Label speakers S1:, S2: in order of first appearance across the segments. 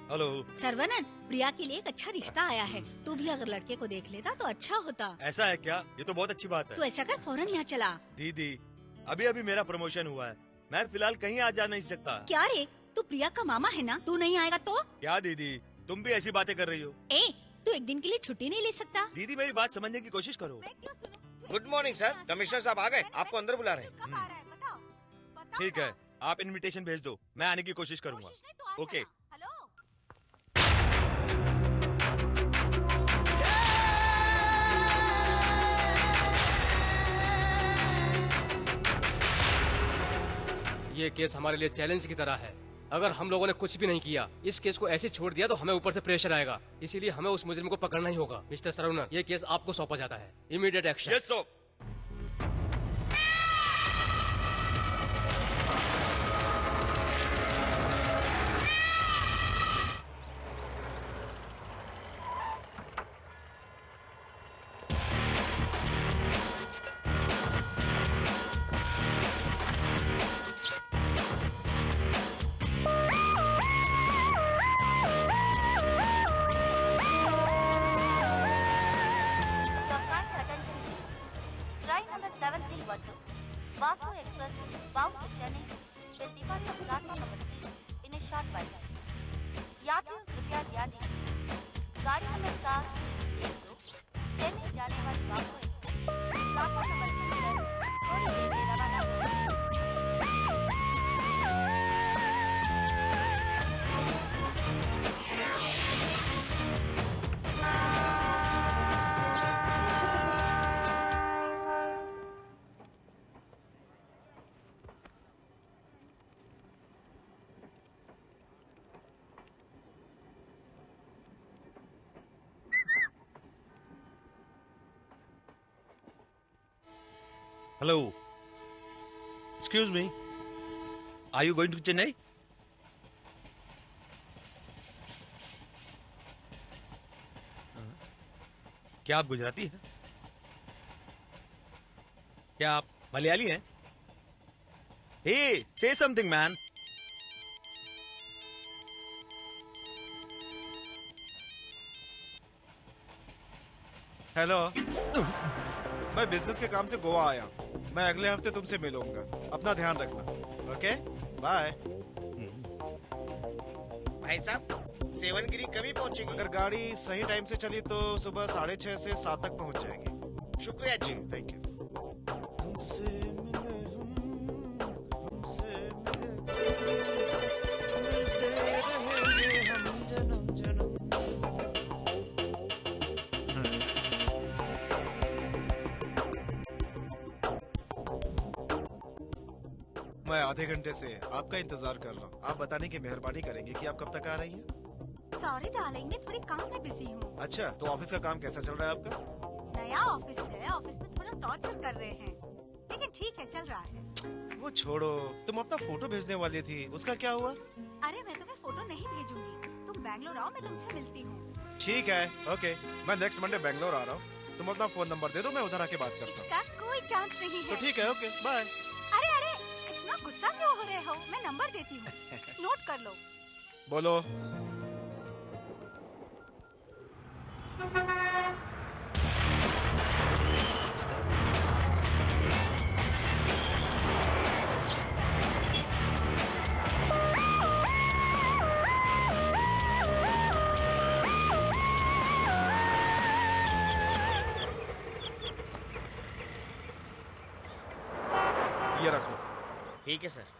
S1: Hello.
S2: Saravanan, प्रिया के लिए एक अच्छा रिश्ता आया है। तू भी अगर लड़के को देख लेता तो अच्छा होता।
S1: ऐसा है क्या? ये तो बहुत अच्छी बात है।
S2: तू ऐसा कर, फौरन यहाँ चला।
S1: दीदी, अभी अभी मेरा प्रमोशन हुआ है, मैं फिलहाल कहीं आ जा नहीं सकता।
S2: क्या रे, तू प्रिया का मामा है ना? तू नहीं आएगा तो?
S1: क्या दीदी, तुम भी ऐसी बातें कर रही हो?
S2: तू एक दिन के लिए छुट्टी नहीं ले सकता?
S1: दीदी, मेरी बात समझने की कोशिश करो।
S3: गुड मॉर्निंग सर, कमिश्नर साहब आ गए, आपको अंदर बुला रहे हैं।
S1: ठीक है, आप इनविटेशन भेज दो, मैं आने की कोशिश करूँगा। ओके।
S4: ये केस हमारे लिए चैलेंज की तरह है। अगर हम लोगों ने कुछ भी नहीं किया, इस केस को ऐसे छोड़ दिया तो हमें ऊपर से प्रेशर आएगा। इसीलिए हमें उस मुजरिम को पकड़ना ही होगा। मिस्टर सरवनन, ये केस आपको सौंपा जाता है। Immediate action.
S1: Yes sir. Hello, excuse me, are you going to Chennai? क्या आप गुजराती हैं? क्या आप मलयाली हैं? हे, से समथिंग मैन।
S5: हेलो, मैं बिजनेस के काम से गोवा आया हूँ। मैं अगले हफ्ते तुमसे मिलूंगा। अपना ध्यान रखना। Okay, bye.
S3: भाई साहब, सेवनगिरी कभी पहुंचेगी?
S5: अगर गाड़ी सही टाइम से चली तो सुबह 6:30 से 7 तक पहुंच जाएगी।
S3: शुक्रिया जी,
S5: थैंक यू। तुमसे मिले तुमसे मिले, मिलते रहेंगे हम जन्म जन्म। मैं आधे घंटे से आपका इंतजार कर रहा हूँ। आप बताने की मेहरबानी करेंगे कि आप कब तक आ रही हैं?
S2: सॉरी डार्लिंग, मैं थोड़ी काम में बिजी हूँ।
S5: अच्छा, तो ऑफिस का काम कैसा चल रहा है आपका?
S2: नया ऑफिस है, ऑफिस में थोड़ा टॉर्चर कर रहे हैं, लेकिन ठीक है, चल रहा है।
S5: वो छोड़ो, तुम अपना फोटो भेजने वाली थी, उसका क्या हुआ?
S2: अरे मैं तुम्हें फोटो नहीं भेजूंगी, तुम बैंगलोर आओ, मैं तुमसे मिलती हूँ।
S5: ठीक है, ओके। मैं नेक्स्ट मंडे बैंगलोर आ रहा हूँ। तुम अपना फोन नंबर दे दो, मैं उधर आके बात करता हूँ।
S2: इसका कोई चांस नहीं है।
S5: तो ठीक है, ओके, बाय।
S2: अरे अरे, इतना गुस्सा क्यों हो रहे हो? मैं नंबर देती हूँ, नोट कर लो।
S5: बोलो। ये रख लो।
S3: ठीक है सर।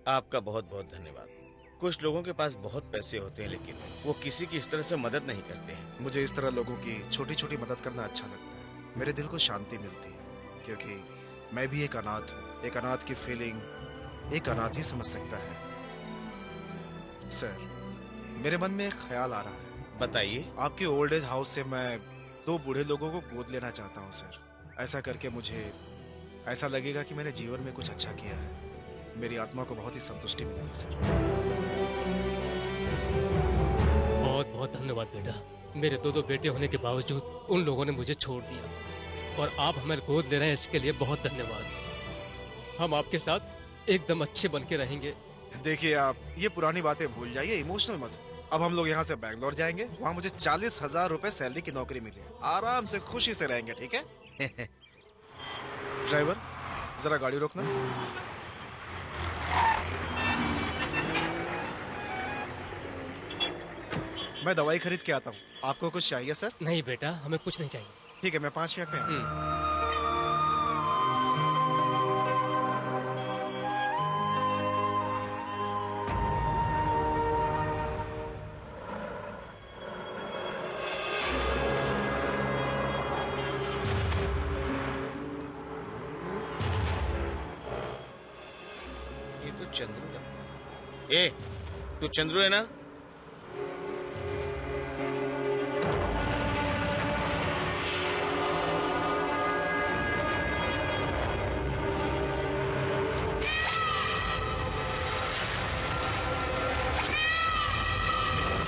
S3: आपका बहुत बहुत धन्यवाद। कुछ लोगों के पास बहुत पैसे होते हैं लेकिन वो किसी की इस तरह से मदद नहीं करते हैं।
S5: मुझे इस तरह लोगों की छोटी छोटी मदद करना अच्छा लगता है। मेरे दिल को शांति मिलती है, क्योंकि मैं भी एक अनाथ हूँ। एक अनाथ की फीलिंग एक अनाथ ही समझ सकता है। सर, मेरे मन में एक ख्याल आ रहा है।
S3: बताइए।
S5: आपके ओल्ड एज हाउस से मैं 2 बूढ़े लोगों को गोद लेना चाहता हूँ सर। ऐसा करके मुझे ऐसा लगेगा कि मैंने जीवन में कुछ अच्छा किया है। मेरी आत्मा को बहुत ही संतुष्टि मिलेगी सर।
S4: बहुत बहुत धन्यवाद बेटा। मेरे 2 बेटे होने के बावजूद उन लोगों ने मुझे छोड़ दिया और आप हमें गोद ले रहे हैं, इसके लिए बहुत धन्यवाद। हम आपके साथ एकदम अच्छे बन के रहेंगे।
S5: देखिए, आप ये पुरानी बातें भूल जाइए, इमोशनल मत हो। अब हम लोग यहाँ से बैंगलोर जाएंगे, वहाँ मुझे 40,000 रुपए सैलरी की नौकरी मिली है। आराम से खुशी से रहेंगे, ठीक है? ड्राइवर, जरा गाड़ी रोकना। मैं दवाई खरीद के आता हूँ। आपको कुछ चाहिए सर?
S4: नहीं बेटा, हमें कुछ नहीं चाहिए।
S5: ठीक है, मैं 5 मिनट में आता हूँ।
S3: ये तो चंद्रू लगता है। ए, तू चंद्रू है ना?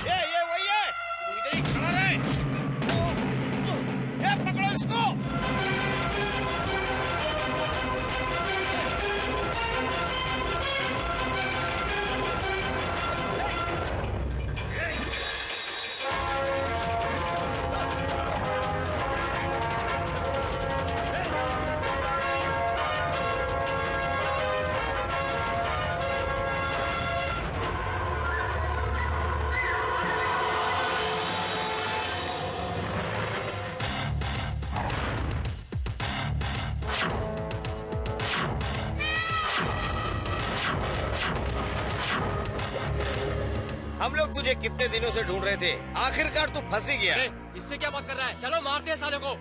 S3: ये वही है। तू इधर ही खड़ा रहे। ए, पकड़ो इसको। हम लोग तुझे कितने दिनों से ढूंढ रहे थे, आखिरकार तू फंस ही गया।
S4: अरे, इससे क्या बात कर रहा है? चलो मारते हैं साले को।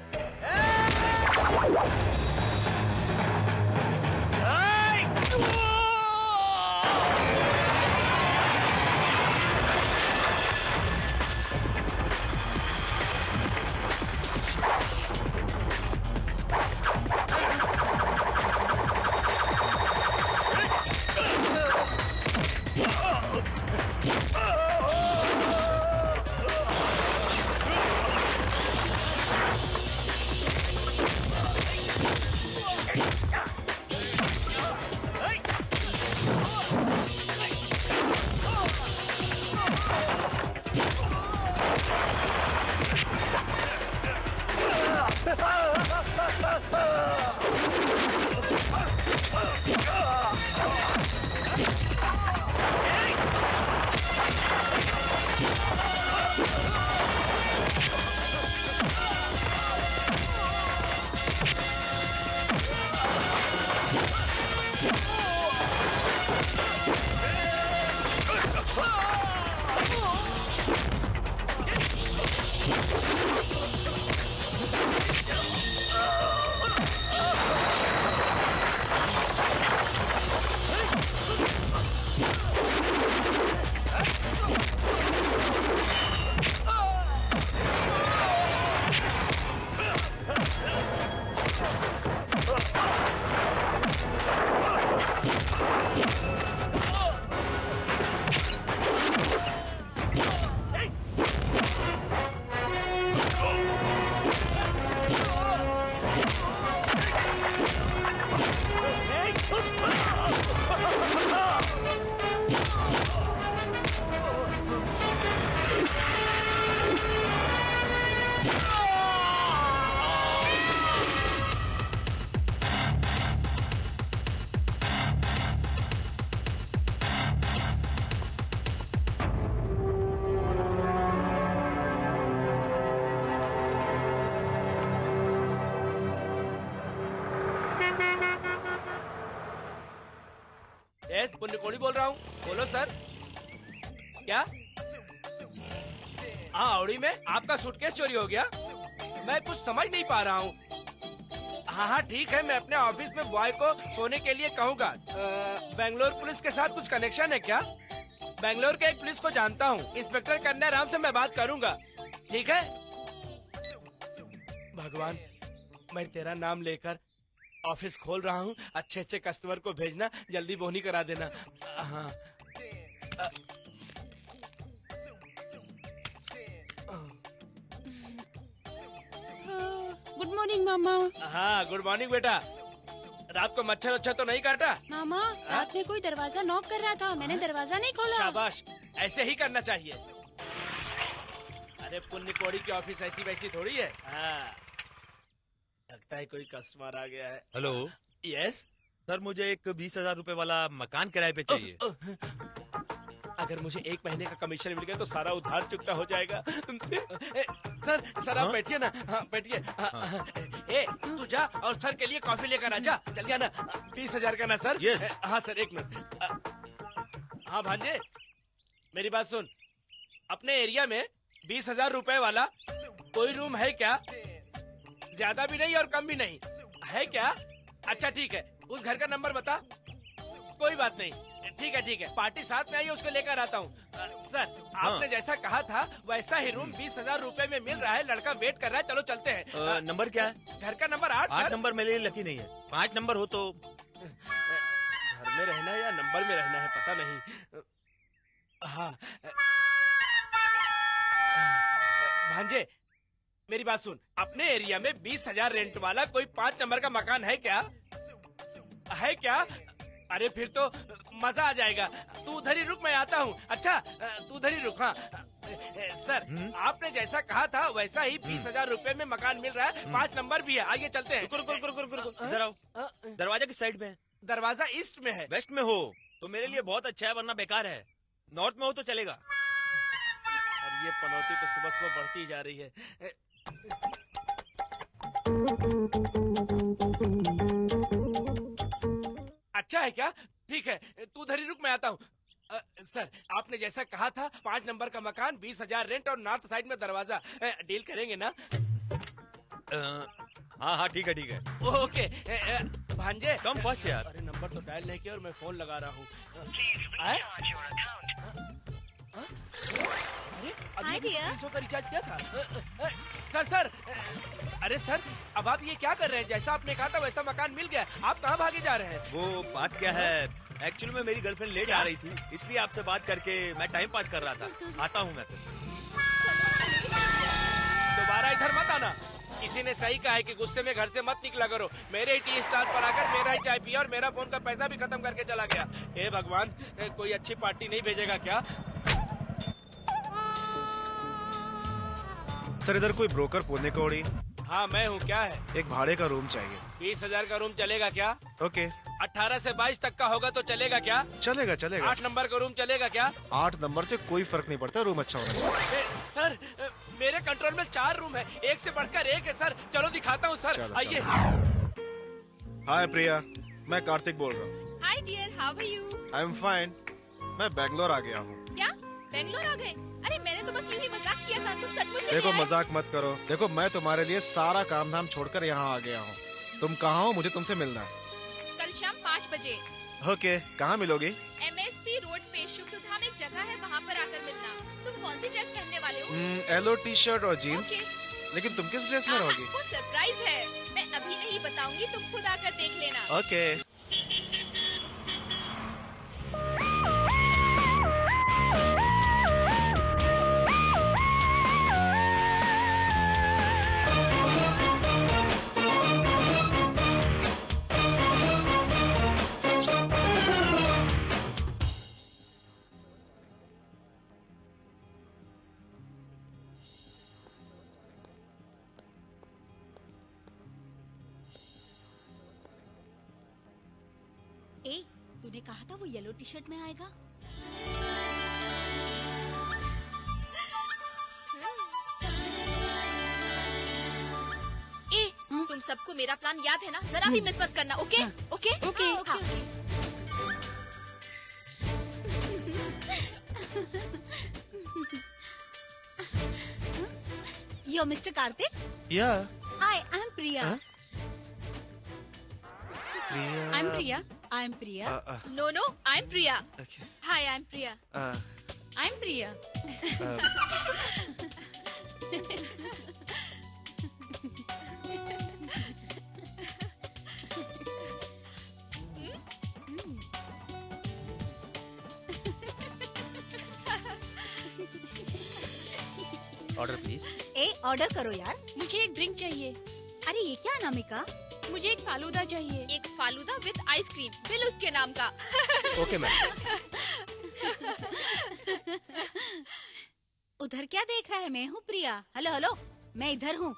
S3: यस, पुण्यकोड़ी बोल रहा हूँ। बोलो सर। क्या? हाँ, औड़ी में आपका सूटकेस चोरी हो गया? मैं कुछ समझ नहीं पा रहा हूँ। हाँ, ठीक है, मैं अपने ऑफिस में बॉय को सोने के लिए कहूँगा। बेंगलोर पुलिस के साथ कुछ कनेक्शन है क्या? बेंगलोर के एक पुलिस को जानता हूँ, इंस्पेक्टर कन्या राम से मैं बात करूँगा। ठीक है? भगवान, मैं तेरा नाम लेकर ऑफिस खोल रहा हूँ। अच्छे अच्छे कस्टमर को भेजना, जल्दी बोनी करा देना। हाँ।
S6: गुड मॉर्निंग मामा।
S3: हाँ, गुड मॉर्निंग बेटा। रात को मच्छर अच्छा तो नहीं काटा?
S6: मामा, रात में कोई दरवाजा नॉक कर रहा था, मैंने दरवाजा नहीं खोला।
S3: शाबाश, ऐसे ही करना चाहिए। अरे पुण्य कोड़ी की ऑफिस ऐसी वैसी थोड़ी है। हाँ, लगता है कोई कस्टमर आ गया है।
S1: हेलो।
S3: यस
S1: सर, मुझे एक 20,000 रुपए वाला मकान किराए पे चाहिए।
S3: अगर मुझे 1 महीने का कमीशन मिल गया तो सारा उधार चुकता हो जाएगा। सर आप बैठिए ना। हाँ, बैठिए। ए, तू जा और सर के लिए कॉफी लेकर आ जा। जल्दी आना। 20,000 का ना सर?
S1: यस।
S3: हाँ सर, 1 मिनट। हाँ भांजे, मेरी बात सुन। अपने एरिया में 20,000 रुपए वाला कोई रूम है क्या? ज्यादा भी नहीं और कम भी नहीं, है क्या? अच्छा ठीक है, उस घर का नंबर बता। कोई बात नहीं, ठीक है। पार्टी साथ में आई है, उसको लेकर आता हूँ। सर, आपने जैसा कहा था वैसा ही रूम 20,000 रुपए में मिल रहा है। लड़का वेट कर रहा है, चलो चलते हैं।
S1: नंबर क्या है?
S3: घर का नंबर 8।
S1: 8 नंबर मेरे लिए लकी नहीं है। 5 नंबर हो तो।
S3: घर में रहना है या नंबर में रहना है पता नहीं। हाँ भांजे, मेरी बात सुन। अपने एरिया में 20,000 रेंट वाला कोई 5 नंबर का मकान है क्या? है क्या? अरे फिर तो मजा आ जाएगा। तू उधर ही रुक, मैं आता हूँ। अच्छा, तू उधर ही रुक। हाँ सर, आपने जैसा कहा था वैसा ही 20,000 रुपए में मकान मिल रहा है। 5 नंबर भी है। आइए चलते हैं।
S1: रुको। इधर आओ। दरवाजा किस साइड में है?
S3: दरवाजा ईस्ट में है।
S1: वेस्ट में हो तो मेरे लिए बहुत अच्छा है, वरना बेकार है। नॉर्थ में हो तो चलेगा।
S3: और ये पनौती तो सुबह सुबह बढ़ती जा रही है। अच्छा है क्या? ठीक है, तू उधर ही रुक, मैं आता हूँ। सर, आपने जैसा कहा था 5 नंबर का मकान, 20,000 रेंट और नॉर्थ साइड में दरवाजा। डील करेंगे ना?
S1: हाँ ठीक है।
S3: ओके। भांजे,
S1: कम फर्स्ट यार।
S3: अरे नंबर तो डायल नहीं किया और मैं फोन लगा रहा हूँ।
S2: Hi, dear.
S3: 300 का रिचार्ज किया था। सर, अरे सर, अब आप ये क्या कर रहे हैं? जैसा आपने कहा था वैसा मकान मिल गया, आप कहाँ भागे जा रहे हैं?
S1: वो बात क्या है, एक्चुअली में मेरी गर्लफ्रेंड लेट आ रही थी, इसलिए आपसे बात करके मैं टाइम पास कर रहा था। आता हूँ मैं तो।
S3: दोबारा इधर मत आना। किसी ने सही कहा है कि गुस्से में घर से मत निकला करो। मेरे ही टी स्टाल पर आकर मेरा ही चाय पिया और मेरा फोन का पैसा भी खत्म करके चला गया। हे भगवान, कोई अच्छी पार्टी नहीं भेजेगा क्या?
S5: सर, इधर कोई ब्रोकर पुण्य कोड़ी?
S3: हाँ मैं हूँ। क्या है?
S5: एक भाड़े का रूम चाहिए।
S3: 20,000 का रूम चलेगा क्या?
S5: ओके।
S3: 18 से 22 तक का होगा तो चलेगा क्या?
S5: चलेगा।
S3: 8 नंबर का रूम चलेगा क्या?
S5: 8 नंबर से कोई फर्क नहीं पड़ता, रूम अच्छा होना चाहिए।
S3: सर, मेरे कंट्रोल में 4 रूम है, एक से बढ़कर एक है सर। चलो दिखाता हूँ सर, आइए।
S5: हाय प्रिया, मैं कार्तिक बोल रहा हूँ।
S6: Hi dear, how are you?
S5: I am fine. मैं बैंगलोर आ गया हूँ।
S6: क्या बेंगलोर आ गए? अरे मैंने तो बस यूं ही मजाक किया था, तुम सचमुच ही
S5: देखो
S6: नहीं आए?
S5: मजाक मत करो। देखो, मैं तुम्हारे लिए सारा काम धाम छोड़कर यहाँ आ गया हूँ। तुम कहाँ हो? मुझे तुमसे मिलना है।
S6: कल शाम 5 बजे
S5: ओके, कहाँ मिलोगी?
S6: MSP रोड पे शुक्रधाम एक जगह है, वहाँ पर आकर मिलना। तुम कौन सी ड्रेस पहनने वाले हो?
S5: येलो टी शर्ट और जीन्स।
S6: ओके।
S5: लेकिन तुम किस ड्रेस में रहोगी?
S6: वो सरप्राइज है, मैं अभी नहीं बताऊंगी, तुम खुद आकर देख लेना।
S5: ओके।
S2: ए, तूने कहा था वो येलो टी शर्ट में आएगा।
S6: ए, तुम सबको मेरा प्लान याद है ना? जरा भी मिस मत करना, ओके? ओके?
S2: ओके।
S6: हाँ।
S2: यो मिस्टर कार्तिक,
S5: या
S2: हाय आई एम प्रिया।
S5: हाँ? Priya
S6: I am Priya.
S2: I am Priya.
S6: No no, I am Priya.
S5: Okay
S6: hi, I am Priya.
S2: I am Priya.
S1: Order please.
S2: ए ऑर्डर करो यार।
S6: मुझे एक ड्रिंक चाहिए।
S2: अरे ये क्या अनामिका?
S6: मुझे एक फालूदा चाहिए। एक फालूदा विद आइसक्रीम, बिल उसके नाम का।
S1: Okay ma'am.
S2: उधर क्या देख रहा है? मैं हूँ प्रिया। हेलो हेलो, मैं इधर हूँ।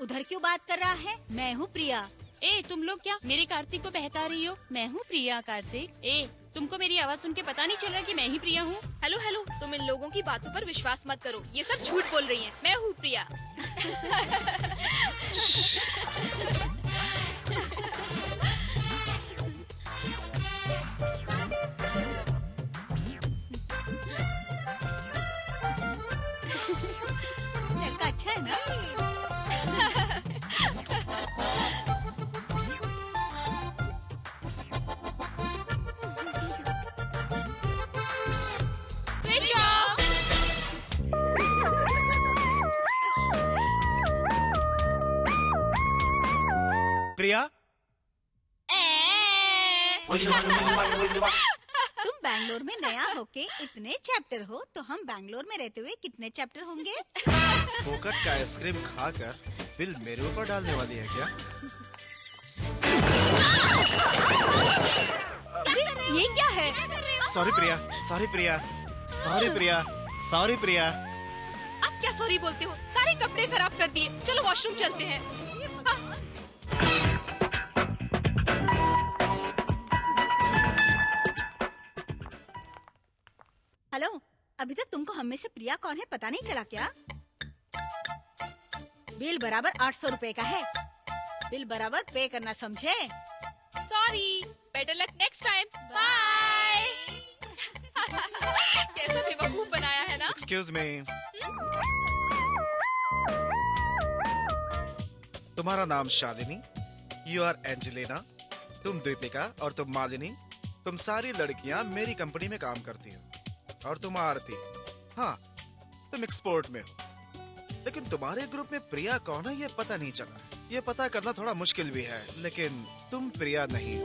S2: उधर क्यों बात कर रहा है? मैं हूँ प्रिया।
S7: ए तुम लोग क्या मेरे कार्तिक को बहका रही हो? मैं हूँ प्रिया। कार्तिक, ए तुमको मेरी आवाज सुन के पता नहीं चल रहा कि मैं ही प्रिया हूँ?
S6: हेलो हेलो, तुम इन लोगों की बातों पर विश्वास मत करो, ये सब झूठ बोल रही हैं। मैं हूँ प्रिया।
S2: लड़का अच्छा है ना?
S6: Switch off.
S5: प्रिया,
S2: तुम बैंगलोर में नया होके इतने चैप्टर हो, तो हम बैंगलोर में रहते हुए कितने चैप्टर होंगे?
S5: फोकट का आइसक्रीम खाकर बिल मेरे ऊपर डालने वाली है क्या?
S2: ये क्या है?
S5: सॉरी प्रिया, सॉरी प्रिया, सॉरी प्रिया, सॉरी प्रिया।
S6: आप क्या सॉरी बोलते हो? सारे कपड़े खराब कर दिए। चलो वॉशरूम चलते हैं। हाँ।
S2: हेलो, अभी तक तुमको हम में से प्रिया कौन है पता नहीं चला क्या? बिल बराबर 800 रुपए का है। बिल बराबर पे करना, समझे?
S6: Sorry, better luck next time. Bye. कैसा बेवकूफ बनाया है ना?
S5: एक्सक्यूज मी, तुम्हारा नाम शालिनी, यू आर एंजेलिना, तुम दीपिका और तुम मालिनी। तुम सारी लड़कियां मेरी कंपनी में काम करती हो। और तुम आरती, हाँ तुम एक्सपोर्ट में हो। लेकिन तुम्हारे ग्रुप में प्रिया कौन है ये पता नहीं चला। ये पता करना थोड़ा मुश्किल भी है, लेकिन तुम प्रिया नहीं हो।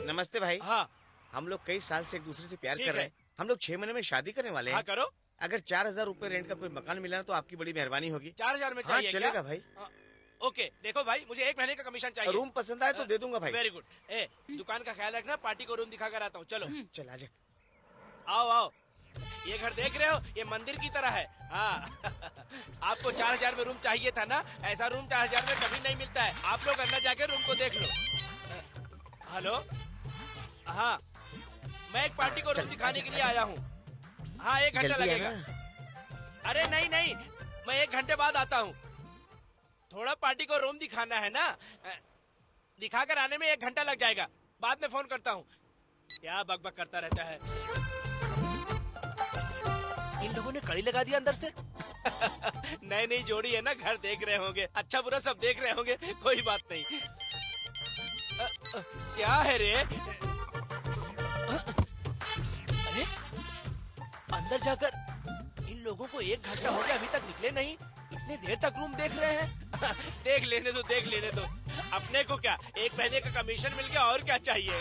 S8: नमस्ते भाई।
S3: हाँ
S8: हम लोग कई साल से एक दूसरे से प्यार
S3: ठीक
S8: कर रहे
S3: है।
S8: हैं। हम लोग 6 महीने में शादी करने वाले
S3: हाँ
S8: हैं।
S3: करो।
S8: अगर 4,000 रूपए रेंट का कोई मकान मिला ना तो आपकी बड़ी मेहरबानी होगी।
S3: 4000 में
S8: हाँ
S3: चाहिए
S8: चलेगा
S3: क्या?
S8: भाई।
S3: हाँ, ओके देखो भाई, मुझे 1 महीने का कमीशन चाहिए।
S8: रूम पसंद आए तो दे दूंगा भाई।
S3: Very good. ए दुकान का ख्याल रखना, पार्टी को रूम दिखा कर आता हूँ। चलो
S8: चल आजा।
S3: आओ आओ। ये घर देख रहे हो, ये मंदिर की तरह है। हाँ आपको 4000 में रूम चाहिए था ना? ऐसा रूम 4000 में कभी नहीं मिलता है। आप लोग अंदर जाके रूम को देख लो। हेलो, हाँ मैं एक पार्टी को रूम दिखाने के लिए आया हूँ। हाँ 1 घंटा
S8: जल्दी
S3: लगेगा।
S8: आना।
S3: अरे नहीं नहीं, मैं 1 घंटे बाद आता हूँ। थोड़ा पार्टी को रूम दिखाना है ना, दिखा कर आने में 1 घंटा लग जाएगा। बाद में फोन करता हूँ। क्या बकबक करता रहता है। इन लोगों ने कड़ी लगा दिया अंदर से। नई नई जोड़ी है ना, घर देख रहे होंगे, अच्छा बुरा सब देख रहे होंगे, कोई बात नहीं। क्या है रे? अरे अंदर जाकर इन लोगों को 1 घंटा हो गया, अभी तक निकले नहीं। इतने देर तक रूम देख रहे हैं। देख लेने दो, देख लेने दो। अपने को क्या 1 महीने का कमीशन मिल गया, और क्या चाहिए।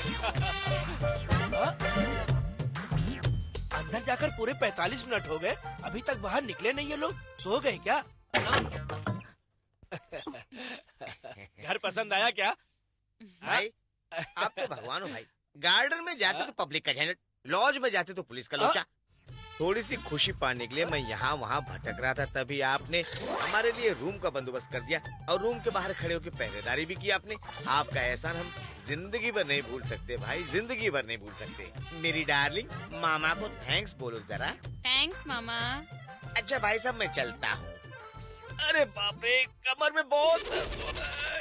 S3: अंदर जाकर पूरे 45 मिनट हो गए, अभी तक बाहर निकले नहीं ये लोग। सो गए क्या? घर पसंद आया क्या?
S8: भाई आप तो भगवान हो भाई। गार्डन में जाते तो पब्लिक का झंझट, लॉज में जाते तो पुलिस का लोचा। थोड़ी सी खुशी पाने के लिए मैं यहाँ वहाँ भटक रहा था, तभी आपने हमारे लिए रूम का बंदोबस्त कर दिया और रूम के बाहर खड़े होकर पहरेदारी भी की आपने। आपका एहसान हम जिंदगी भर नहीं भूल सकते भाई, जिंदगी भर नहीं भूल सकते। मेरी डार्लिंग, मामा को थैंक्स बोलो जरा।
S7: थैंक्स मामा।
S8: अच्छा भाई साहब मैं चलता हूँ। अरे बाप रे, कमर में बहुत दर्द हो रहा है।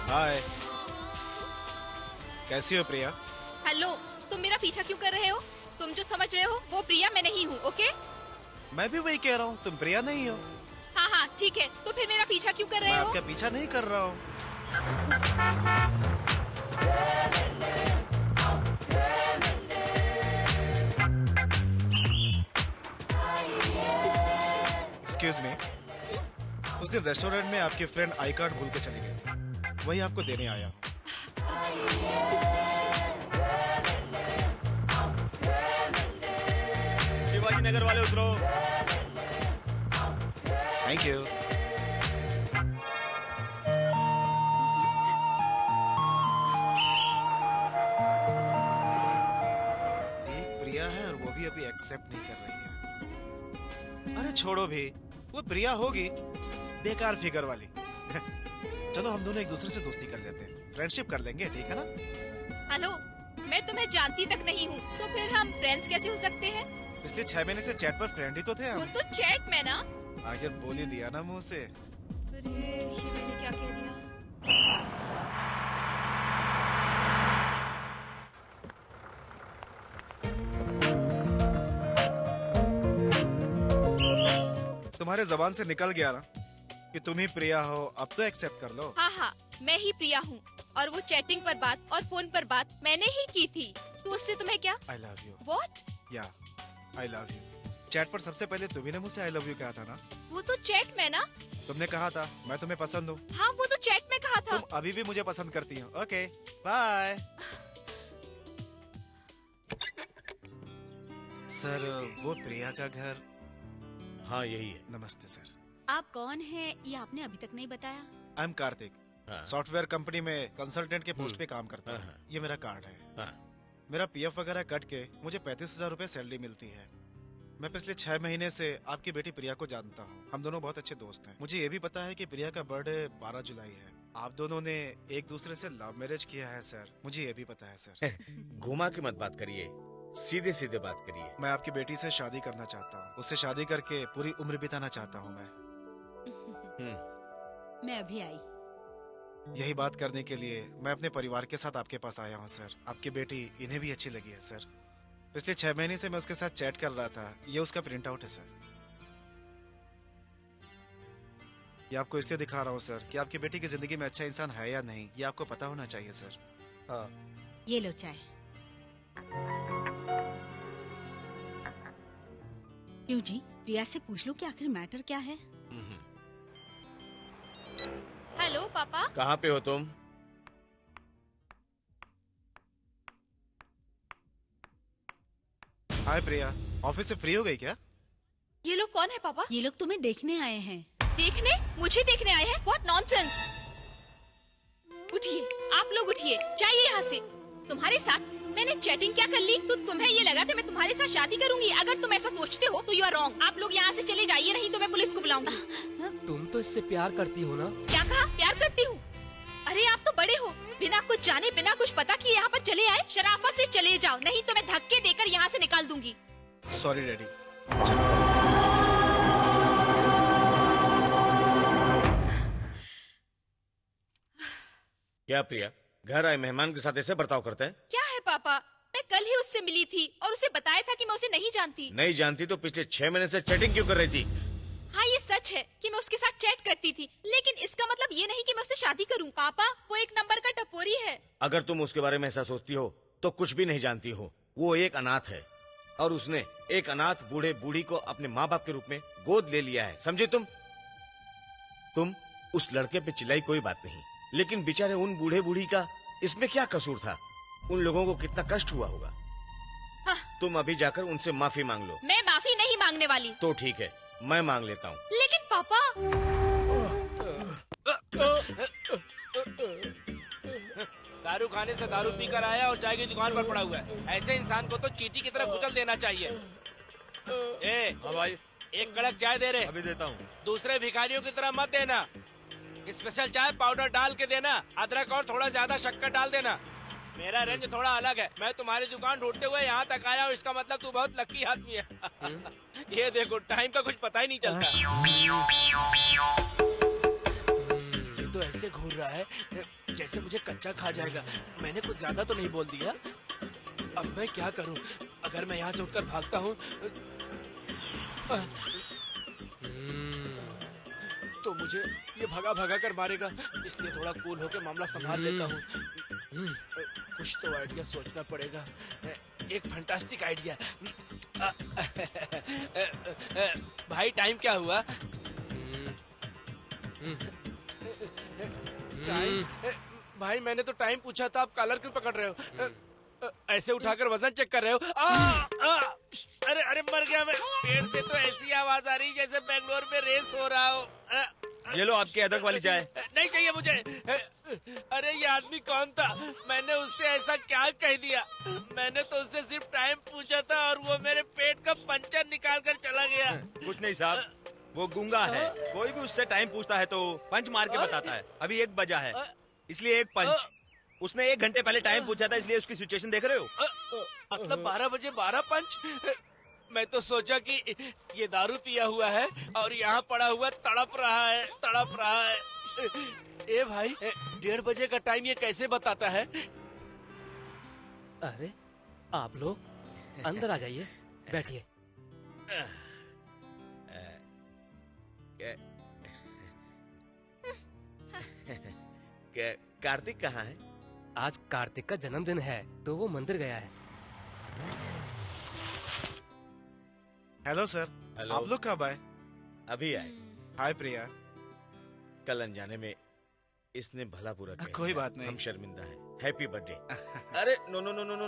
S5: हाय, कैसी हो प्रिया?
S6: हेलो, तुम मेरा पीछा क्यों कर रहे हो? तुम जो समझ रहे हो वो प्रिया मैं नहीं हूँ, ओके?
S5: मैं भी वही कह रहा हूँ, तुम प्रिया नहीं हो।
S6: हाँ हाँ ठीक है, तो फिर मेरा पीछा क्यों कर
S5: मैं
S6: रहे हो?
S5: आपका पीछा नहीं कर रहा हूँ। एक्सक्यूज मी, उस दिन रेस्टोरेंट में आपकी फ्रेंड आई कार्ड भूल के चली गई थी, वही आपको देने आया हूँ।
S1: शिवाजी नगर वाले उतरो।
S5: Thank you. एक प्रिया है और वो भी अभी एक्सेप्ट नहीं कर रही है। अरे छोड़ो भी, वो प्रिया होगी, बेकार फिगर वाली। चलो हम दोनों एक दूसरे से दोस्ती कर लेते हैं, फ्रेंडशिप कर लेंगे, ठीक है ना?
S6: हेलो, मैं तुम्हें जानती तक नहीं हूँ, तो फिर हम फ्रेंड्स कैसे हो सकते हैं?
S5: पिछले 6 महीने से चैट पर फ्रेंड ही तो थे
S6: वो
S5: हम।
S6: तो चैट में ना।
S5: आखिर बोल ही दिया ना मुंह से।
S6: अरे ये मैंने क्या कह दिया?
S5: तुम्हारे जबान से निकल गया ना कि तुम ही प्रिया हो, अब तो एक्सेप्ट कर लो।
S6: हाँ हाँ, मैं ही प्रिया हूँ और वो चैटिंग पर बात और फोन पर बात मैंने ही की थी, तो उससे तुम्हें क्या?
S5: I love you.
S6: व्हाट?
S5: या आई लव यू। चैट पर सबसे पहले तुम्ही ने मुझसे आई लव यू कहा था ना?
S6: वो तो चैट में ना।
S5: तुमने कहा था मैं तुम्हें पसंद हूँ।
S6: हाँ वो तो चैट में कहा था।
S5: तुम अभी भी मुझे पसंद करती हो। Okay bye. सर वो प्रिया का घर।
S8: हाँ यही है।
S5: नमस्ते सर।
S2: आप कौन हैं ये आपने अभी तक नहीं बताया।
S5: आई एम कार्तिक,
S8: हाँ।
S5: सॉफ्टवेयर कंपनी में कंसल्टेंट के पोस्ट पे काम करता हूँ।
S8: हाँ।
S5: ये मेरा कार्ड है।
S8: हाँ।
S5: मेरा पीएफ वगैरह कट के मुझे 35,000 रुपए सैलरी मिलती है। मैं पिछले 6 महीने से आपकी बेटी प्रिया को जानता हूँ, हम दोनों बहुत अच्छे दोस्त हैं। मुझे ये भी पता है कि प्रिया का बर्थडे 12 जुलाई है। आप दोनों ने एक दूसरे से लव मैरिज किया है सर, मुझे ये भी पता है सर।
S8: घुमा के मत बात करिए, सीधे सीधे बात करिए।
S5: मैं आपकी बेटी से शादी करना चाहता हूँ, उससे शादी करके पूरी उम्र बिताना चाहता हूँ मैं।
S2: मैं अभी आई।
S5: यही बात करने के लिए मैं अपने परिवार के साथ आपके पास आया हूँ सर। आपकी बेटी इन्हें भी अच्छी लगी है सर। पिछले 6 महीने से मैं उसके साथ चैट कर रहा था, ये उसका प्रिंट आउट है सर। ये आपको इसलिए दिखा रहा हूँ सर कि आपकी बेटी की जिंदगी में अच्छा इंसान है या नहीं, ये आपको पता होना चाहिए सर।
S4: हाँ।
S2: ये लो चाय। क्यों जी, प्रिया से पूछ लो कि आखिर मैटर क्या है।
S6: हेलो पापा।
S8: कहाँ पे हो तुम?
S5: हाय प्रिया, ऑफिस से फ्री हो गई क्या?
S6: ये लोग कौन है पापा?
S2: ये लोग तुम्हें देखने आए हैं।
S6: देखने? मुझे देखने आए हैं? What nonsense. उठिए, आप लोग उठिए, जाइए यहाँ से। तुम्हारे साथ मैंने चैटिंग क्या कर ली तो तुम्हें ये लगा कि मैं तुम्हारे साथ शादी करूंगी? अगर तुम ऐसा सोचते हो तो यू आर रॉन्ग। आप लोग यहाँ से चले जाइए, नहीं तो मैं पुलिस को बुलाऊंगी।
S4: तुम तो इससे प्यार करती हो ना?
S6: क्या कहा? प्यार करती हूँ? अरे आप तो बड़े हो, बिना कुछ जाने बिना कुछ पता किए यहाँ पर चले आए। शराफत से चले जाओ, नहीं तो मैं धक्के देकर यहाँ से निकाल दूंगी।
S5: सॉरी डैडी, चलो।
S8: क्या प्रिया, घर आए मेहमान के साथ ऐसे बर्ताव करते हैं?
S6: क्या है पापा, मैं कल ही उससे मिली थी और उसे बताया था कि मैं उसे नहीं जानती।
S8: नहीं जानती तो पिछले 6 महीने से चैटिंग क्यों कर रही थी?
S6: हाँ ये सच है कि मैं उसके साथ चैट करती थी, लेकिन इसका मतलब ये नहीं कि मैं उससे शादी करूं। पापा वो एक नंबर का टपोरी है।
S8: अगर तुम उसके बारे में ऐसा सोचती हो तो कुछ भी नहीं जानती हो। वो एक अनाथ है और उसने एक अनाथ बूढ़े बूढ़ी को अपने माँ बाप के रूप में गोद ले लिया है, समझे तुम उस लड़के पे चिल्लाई कोई बात नहीं, लेकिन बेचारे उन बूढ़े बूढ़ी का इसमें क्या कसूर था? उन लोगों को कितना कष्ट हुआ होगा।
S6: हाँ।
S8: तुम अभी जाकर उनसे माफी मांग लो।
S6: मैं माफी नहीं मांगने वाली।
S8: तो ठीक है, मैं मांग लेता हूँ।
S6: लेकिन पापा।
S3: दारू खाने से दारू पीकर आया और चाय की दुकान पर पड़ा हुआ है। ऐसे इंसान को तो चींटी की तरह कुचल देना चाहिए।
S1: हाँ भाई,
S3: एक कड़क चाय दे रहे।
S1: अभी देता हूँ।
S3: दूसरे भिखारियों की तरह मत देना। स्पेशल चाय पाउडर डाल के देना, अदरक और थोड़ा ज्यादा शक्कर डाल देना। मेरा रेंज थोड़ा अलग है। मैं तुम्हारी दुकान ढूंढते हुए यहाँ तक आया हूँ, इसका मतलब तू बहुत लकी आदमी है। ये देखो, टाइम का कुछ पता ही नहीं चलता। ये तो ऐसे घूर रहा है जैसे मुझे कच्चा खा जाएगा। मैंने कुछ ज्यादा तो नहीं बोल दिया? अब मैं क्या करूँ? अगर मैं यहाँ से उठकर भागता हूँ तो मुझे ये भगा भगा कर मारेगा, इसलिए थोड़ा कूल होकर मामला संभाल लेता हूँ। कुछ तो आइडिया सोचना पड़ेगा। एक फैंटास्टिक आइडिया। भाई टाइम क्या हुआ? टाइम? भाई मैंने तो टाइम पूछा था, आप कॉलर क्यों पकड़ रहे हो? ऐसे उठाकर वजन चेक कर रहे हो? अरे अरे मर गया मैं। पेड़ से तो ऐसी आवाज आ रही जैसे बेंगलोर में रेस हो रहा हो।
S1: ये लो आपकी अदरक वाली चाय।
S3: नहीं चाहिए मुझे। अरे ये आदमी कौन था? मैंने उससे ऐसा क्या कह दिया? मैंने तो उससे सिर्फ टाइम पूछा था और वो मेरे पेट का पंचर निकाल कर चला गया।
S1: कुछ नहीं साहब, वो गूंगा है। कोई भी उससे टाइम पूछता है तो पंच मार के बताता है। अभी 1 बजा है, इसलिए 1 पंच। उसने 1 घंटे पहले टाइम पूछा था, इसलिए उसकी सिचुएशन देख रहे हो?
S3: मतलब 12 बजे 12 पंच? मैं तो सोचा कि ये दारू पिया हुआ है और यहाँ पड़ा हुआ तड़प रहा है। ए भाई, 1:30 बजे का टाइम ये कैसे बताता है?
S4: अरे आप लोग अंदर आ जाइए, बैठिए।
S8: कार्तिक कहाँ है?
S4: आज कार्तिक का जन्मदिन है तो वो मंदिर गया है।
S5: Hello sir.
S8: हेलो।
S5: आप लोग कब आए?
S8: अभी आए।
S5: हाय प्रिया।
S8: कल अनजाने में इसने भला बुरा कह
S5: कोई
S8: दिया।
S5: बात नहीं।
S8: हम शर्मिंदा हैं। Happy birthday. अरे no no no no no.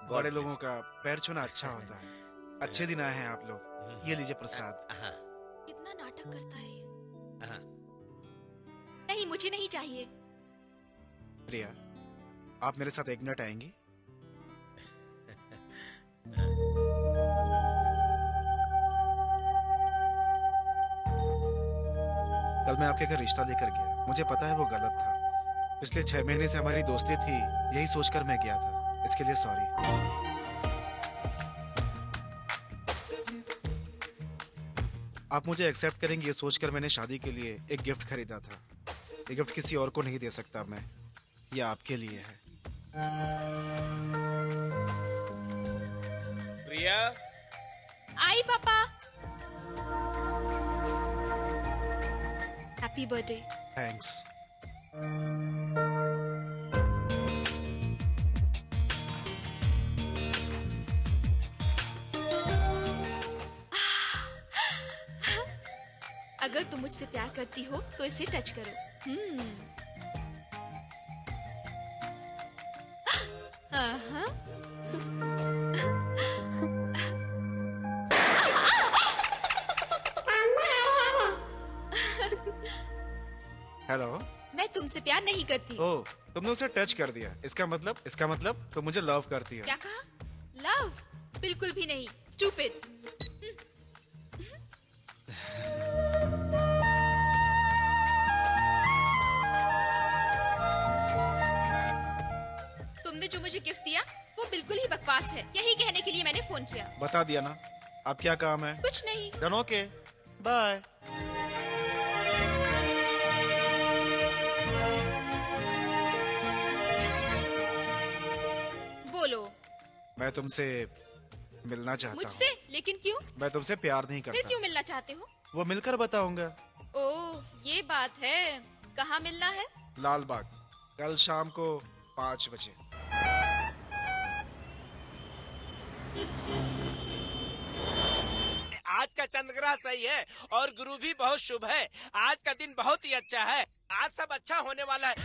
S5: बड़े लोगों का पैर छूना अच्छा होता है। अच्छे दिन आए हैं आप लोग। ये लीजिए प्रसाद।
S6: कितना नाटक करता है ये।
S8: हाँ।
S6: नहीं, मुझे नहीं चाहिए।
S5: प्रिया, आप मेरे साथ 1 मिनट आएंगी? कल मैं आपके घर रिश्ता लेकर गया। मुझे पता है वो गलत था। पिछले 6 महीने से हमारी दोस्ती थी, यही सोचकर मैं गया था। इसके लिए सॉरी। आप मुझे एक्सेप्ट करेंगे ये सोचकर मैंने शादी के लिए एक गिफ्ट खरीदा था। ये गिफ्ट किसी और को नहीं दे सकता मैं। ये आपके लिए है।
S8: प्रिया।
S6: आई पापा। Happy birthday.
S5: थैंक्स।
S6: अगर तुम मुझसे प्यार करती हो तो इसे टच करो।
S5: हेलो।
S6: मैं तुमसे प्यार नहीं करती।
S5: ओह, तुमने उसे टच कर दिया। इसका मतलब तुम मुझे लव करती हो।
S6: क्या कहा? लव? बिल्कुल भी नहीं। स्टूपिड। तुमने जो मुझे गिफ्ट दिया वो बिल्कुल ही बकवास है। यही कहने के लिए मैंने फोन किया।
S5: बता दिया ना। अब क्या काम है?
S6: कुछ नहीं।
S5: डन। Okay, bye.
S6: बोलो।
S5: मैं तुमसे मिलना चाहता हूँ।
S6: मुझसे? लेकिन क्यों?
S5: मैं तुमसे प्यार नहीं
S6: फिर
S5: करता।
S6: क्यों मिलना चाहते हो?
S5: वो मिलकर बताऊंगा।
S6: ओह, ये बात है। कहाँ मिलना है?
S5: लाल बाग, कल शाम को 5 बजे।
S3: आज का चंद्रग्रह सही है और गुरु भी बहुत शुभ है। आज का दिन बहुत ही अच्छा है। आज सब अच्छा होने वाला है।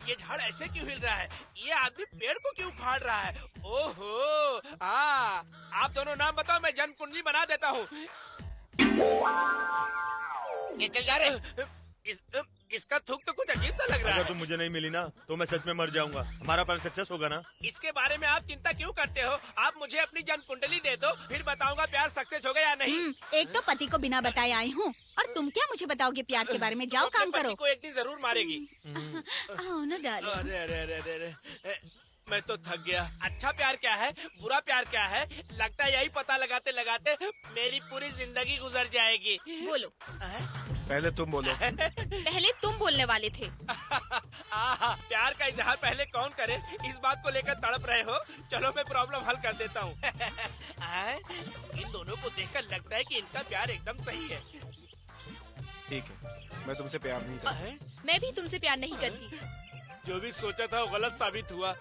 S3: ये झाड़ ऐसे क्यों हिल रहा है? ये आदमी पेड़ को क्यों उखाड़ रहा है? ओहो, आप दोनों नाम बताओ, मैं जन्म कुंडली बना देता हूँ। ये चल जा रहे। इसका थूक तो कुछ अजीब सा लग रहा
S1: अगर
S3: है।
S1: तुम मुझे नहीं मिली ना तो मैं सच में मर जाऊंगा। हमारा प्लान सक्सेस होगा ना?
S3: इसके बारे में आप चिंता क्यों करते हो? आप मुझे अपनी जन्म कुंडली दे दो, फिर बताऊंगा प्यार सक्सेस होगा या नहीं।
S2: एक तो पति को बिना बताए आई हूँ और तुम क्या मुझे बताओगे प्यार के बारे में? जाओ
S3: अपने
S2: काम
S3: पति
S2: करो।
S3: को एक दिन जरूर मारेगी।
S2: आओ ना डालो।
S3: अरे अरे अरे अरे अरे, मैं तो थक गया। अच्छा प्यार क्या है, बुरा प्यार क्या है, लगता है यही पता लगाते लगाते मेरी पूरी जिंदगी गुजर जाएगी।
S6: बोलो।
S5: पहले तुम बोलो।
S6: पहले तुम बोलने वाले थे।
S3: आहा, प्यार का इजहार पहले कौन करे, इस बात को लेकर तड़प रहे हो। चलो मैं प्रॉब्लम हल कर देता हूँ। इन दोनों को देखकर लगता है कि इनका प्यार एकदम सही है।
S5: ठीक है, मैं तुमसे प्यार नहीं करता।
S6: मैं भी तुमसे प्यार नहीं करती।
S3: जो भी सोचा था वो गलत साबित हुआ।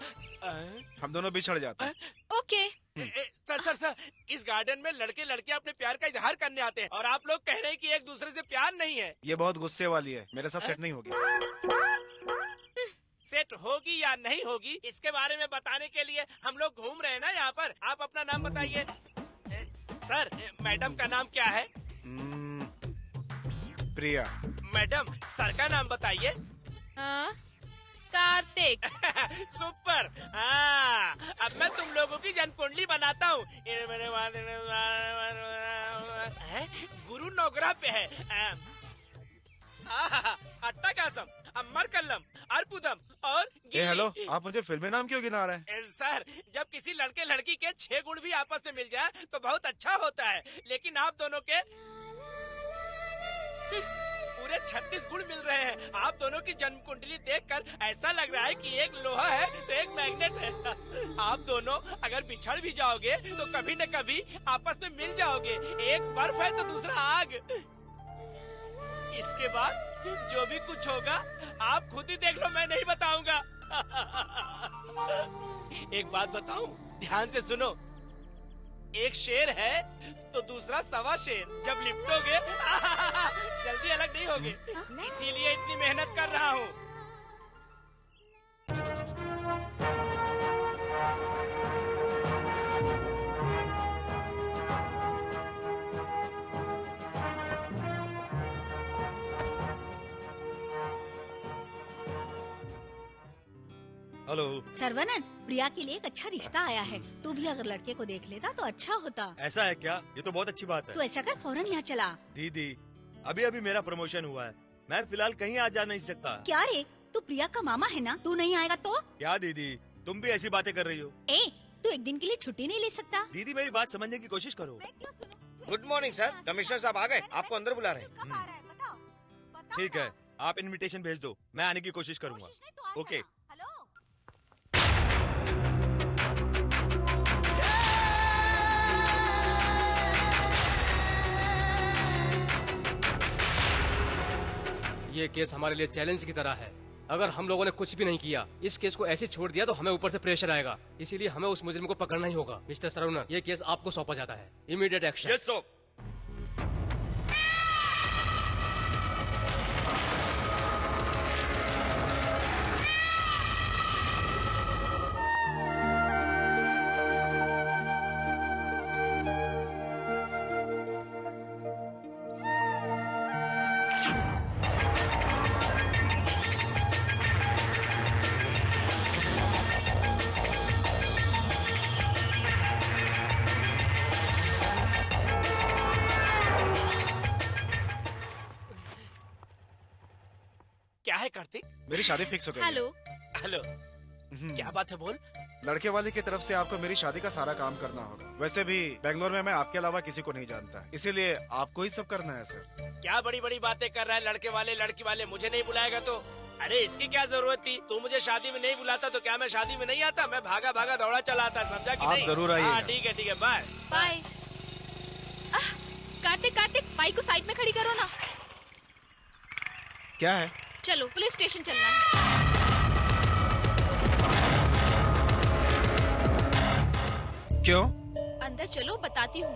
S5: हम दोनों बिछड़ जाते हैं।
S6: ओके।
S3: सर सर सर, इस गार्डन में लड़के लड़कियां अपने प्यार का इजहार करने आते हैं और आप लोग कह रहे हैं कि एक दूसरे से प्यार नहीं है।
S5: ये बहुत गुस्से वाली है, मेरे साथ सेट नहीं होगी।
S3: सेट होगी या नहीं होगी इसके बारे में बताने के लिए हम लोग घूम रहे हैं ना यहाँ पर। आप अपना नाम बताइए। सर, मैडम का नाम क्या है?
S5: प्रिया।
S3: मैडम, सर का नाम बताइए।
S6: कार्तिक।
S3: सुपर। हाँ, अब मैं तुम लोगों की जन्म कुंडली बनाता हूँ। गुरु नौगरा पे है। अट्टा कासम, अम्मर कल्लम, अर्पुदम और गिल्ली।
S5: हेलो, आप मुझे फिल्मी नाम क्यों गिना रहे हैं?
S3: सर, जब किसी लड़के लड़की के 6 गुण भी आपस में मिल जाए तो बहुत अच्छा होता है, लेकिन आप दोनों के पूरे 36 गुण मिल रहे हैं। आप दोनों की जन्म कुंडली देखकर ऐसा लग रहा है कि एक लोहा है तो एक मैग्नेट है। आप दोनों अगर बिछड़ भी जाओगे तो कभी न कभी आपस में मिल जाओगे। एक बर्फ है तो दूसरा आग। इसके बाद जो भी कुछ होगा आप खुद ही देख लो, मैं नहीं बताऊंगा। एक बात बताऊं, ध्यान से सुनो। एक शेर है तो दूसरा सवा शेर। जब लिपटोगे जल्दी अलग नहीं होगे, इसीलिए इतनी मेहनत कर रहा हूँ।
S1: हेलो।
S2: सर्वनन, प्रिया के लिए एक अच्छा रिश्ता आया है। तू भी अगर लड़के को देख लेता तो अच्छा होता।
S1: ऐसा है क्या? ये तो बहुत अच्छी बात
S2: तू
S1: है।
S2: ऐसा कर, फौरन यहाँ चला।
S1: दीदी, अभी अभी मेरा प्रमोशन हुआ है, मैं फिलहाल कहीं आ जा नहीं सकता।
S2: क्या रे, तू प्रिया का मामा है ना? तू नहीं आएगा तो?
S1: क्या दीदी, तुम भी ऐसी बातें कर रही हो?
S2: ए, तू एक दिन के लिए छुट्टी नहीं ले सकता?
S1: दीदी, मेरी बात समझने की कोशिश करो।
S2: मैं क्यों सुनूं?
S8: गुड मॉर्निंग सर, कमिश्नर साहब आ गए, आपको अंदर बुला रहे हैं।
S2: कब आ रहा है? बताओ। बताओ
S1: ठीक
S2: ना।
S1: है, आप इनविटेशन भेज दो, मैं आने की कोशिश करूंगा।
S2: कोशिश नहीं तो आ
S1: ओके।
S2: जाना। हेलो।
S4: ये केस हमारे लिए चैलेंज की तरह है। अगर हम लोगों ने कुछ भी नहीं किया, इस केस को ऐसे छोड़ दिया तो हमें ऊपर से प्रेशर आएगा। इसीलिए हमें उस मुजरिम को पकड़ना ही होगा। मिस्टर सरवनन, ये केस आपको सौंपा जाता है। Immediate action.
S1: Yes sir.
S3: क्या है कार्तिक?
S5: मेरी शादी फिक्स हो गई है।
S6: हेलो।
S3: हेलो, क्या बात है, बोल।
S5: लड़के वाले की तरफ से आपको मेरी शादी का सारा काम करना होगा। वैसे भी बेंगलोर में मैं आपके अलावा किसी को नहीं जानता, इसीलिए आपको ही सब करना है सर।
S3: क्या बड़ी बड़ी बातें कर रहा है? लड़के वाले लड़की वाले, मुझे नहीं बुलाएगा तो? अरे इसकी क्या जरूरत थी? तू मुझे शादी में नहीं बुलाता तो क्या मैं शादी में नहीं आता? मैं भागा भागा दौड़ा चला आता, समझा कि
S5: आप
S3: नहीं?
S5: जरूर आइएगा।
S3: हाँ, ठीक है, bye.
S6: Bye. Kartik, Kartik, bike को साइड में खड़ी करो ना।
S5: क्या है?
S6: चलो पुलिस स्टेशन चलना है।
S5: क्यों?
S6: अंदर चलो, बताती हूँ।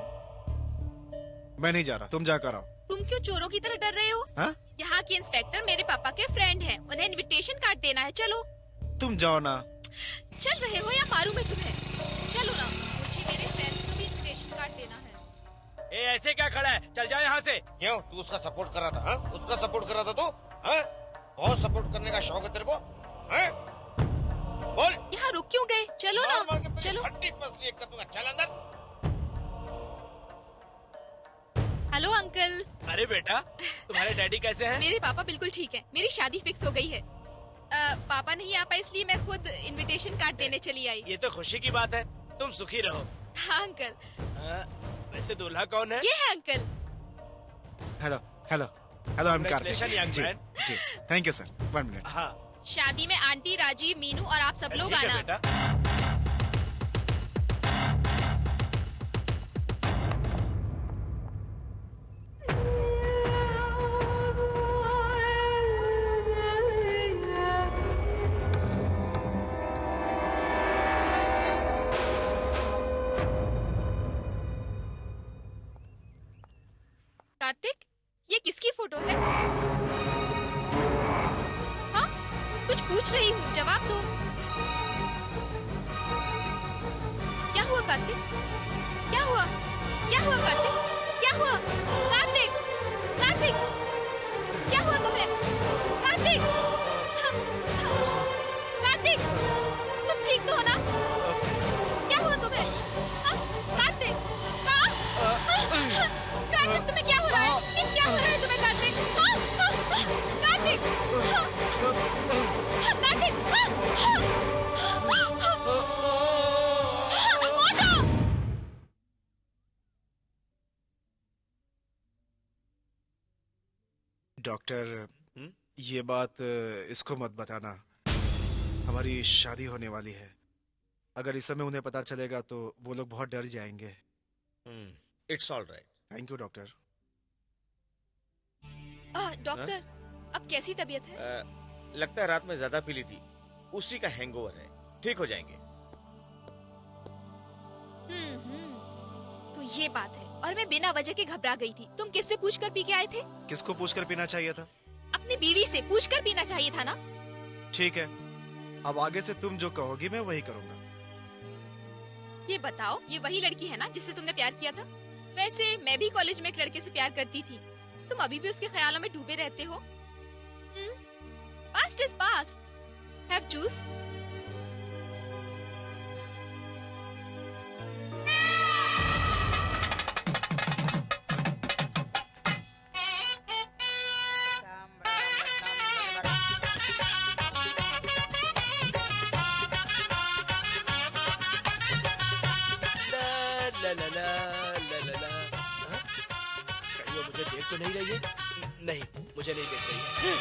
S5: मैं नहीं जा रहा, तुम जाकर आओ।
S6: तुम क्यों चोरों की तरह डर रहे हो?
S5: हाँ?
S6: यहाँ के इंस्पेक्टर मेरे पापा के फ्रेंड हैं, उन्हें इनविटेशन कार्ड देना है। चलो।
S5: तुम जाओ ना।
S6: चल रहे हो या मारूं मैं तुम्हें? चलो ना, मुझे मेरे फ्रेंड्स को भी इनविटेशन कार्ड देना है।
S3: ए, ऐसे क्या खड़ा है? चल जाओ यहाँ से।
S8: क्यों, तू उसका सपोर्ट कर रहा था? हाँ? उसका सपोर्ट कर रहा था तू? हाँ? बहुत सपोर्ट करने का शौक है तेरे को, हैं? बोल।
S6: यहाँ रुक क्यों गए? चलो
S8: मार मार के
S6: ना,
S8: तुझे
S6: चलो।
S8: हड्डी पसली एक कर दूंगा, चल अंदर।
S6: Hello uncle.
S3: अरे बेटा, तुम्हारे डैडी कैसे हैं?
S6: मेरे पापा बिल्कुल ठीक है। मेरी शादी फिक्स हो गई है। पापा नहीं आ पाए इसलिए मैं खुद इनविटेशन कार्ड देने चली आई।
S3: ये तो खुशी की बात है, तुम सुखी रहो।
S6: हाँ अंकल।
S3: वैसे दूल्हा कौन है?
S6: ये है uncle.
S5: Hello hello hello, I am
S3: Congratulations, young
S5: Kartik. Ji
S3: man.
S5: जी, थैंक यू सर, 1 मिनट।
S3: हाँ
S6: शादी में आंटी, राजीव, मीनू और आप सब लोग
S3: ठीक है
S6: आना।
S3: बेटा।
S6: कार्तिक, ये किसकी फोटो है? हाँ, कुछ पूछ रही हूँ, जवाब दो। क्या हुआ कार्तिक? क्या हुआ? क्या हुआ कार्तिक? क्या हुआ? कार्तिक! कार्तिक! क्या हुआ तुम्हें? कार्तिक! हाँ, हाँ, कार्तिक! तुम ठीक तो हो ना? क्या हुआ तुम्हें? हाँ, कार्तिक! कार्तिक, तुम्हें क्या हो रहा है? क्या हो रहा है तुम्हें कार्तिक? कार्तिक! कार्तिक! ऑटो!
S5: डॉक्टर, ये बात इसको मत बताना। हमारी शादी होने वाली है। अगर इस समय उन्हें पता चलेगा तो वो लोग बहुत डर जाएंगे।
S8: It's all right.
S5: Thank you doctor.
S6: Doctor, अब कैसी तबीयत है?
S8: लगता है रात में ज्यादा पी ली थी, उसी का हैंगओवर है। ठीक हो जाएंगे।
S6: तो ये बात है। और मैं बिना वजह के घबरा गई थी। तुम किससे पूछकर पी के आए थे?
S5: किसको पूछकर पीना चाहिए था?
S6: अपनी बीवी से पूछकर पीना चाहिए था ना?
S5: ठीक है, अब आगे से तुम जो कहोगी मैं वही करूंगा।
S6: ये बताओ, ये वही लड़की है ना जिससे तुमने प्यार किया था? वैसे मैं भी कॉलेज में एक लड़के से प्यार करती थी। तुम अभी भी उसके ख्यालों में डूबे रहते हो? Past is past. Have juice.
S3: ला ला ला ला ला ला। हाँ? कहीं वो मुझे देख तो नहीं रही है? नहीं, मुझे नहीं देख रही है।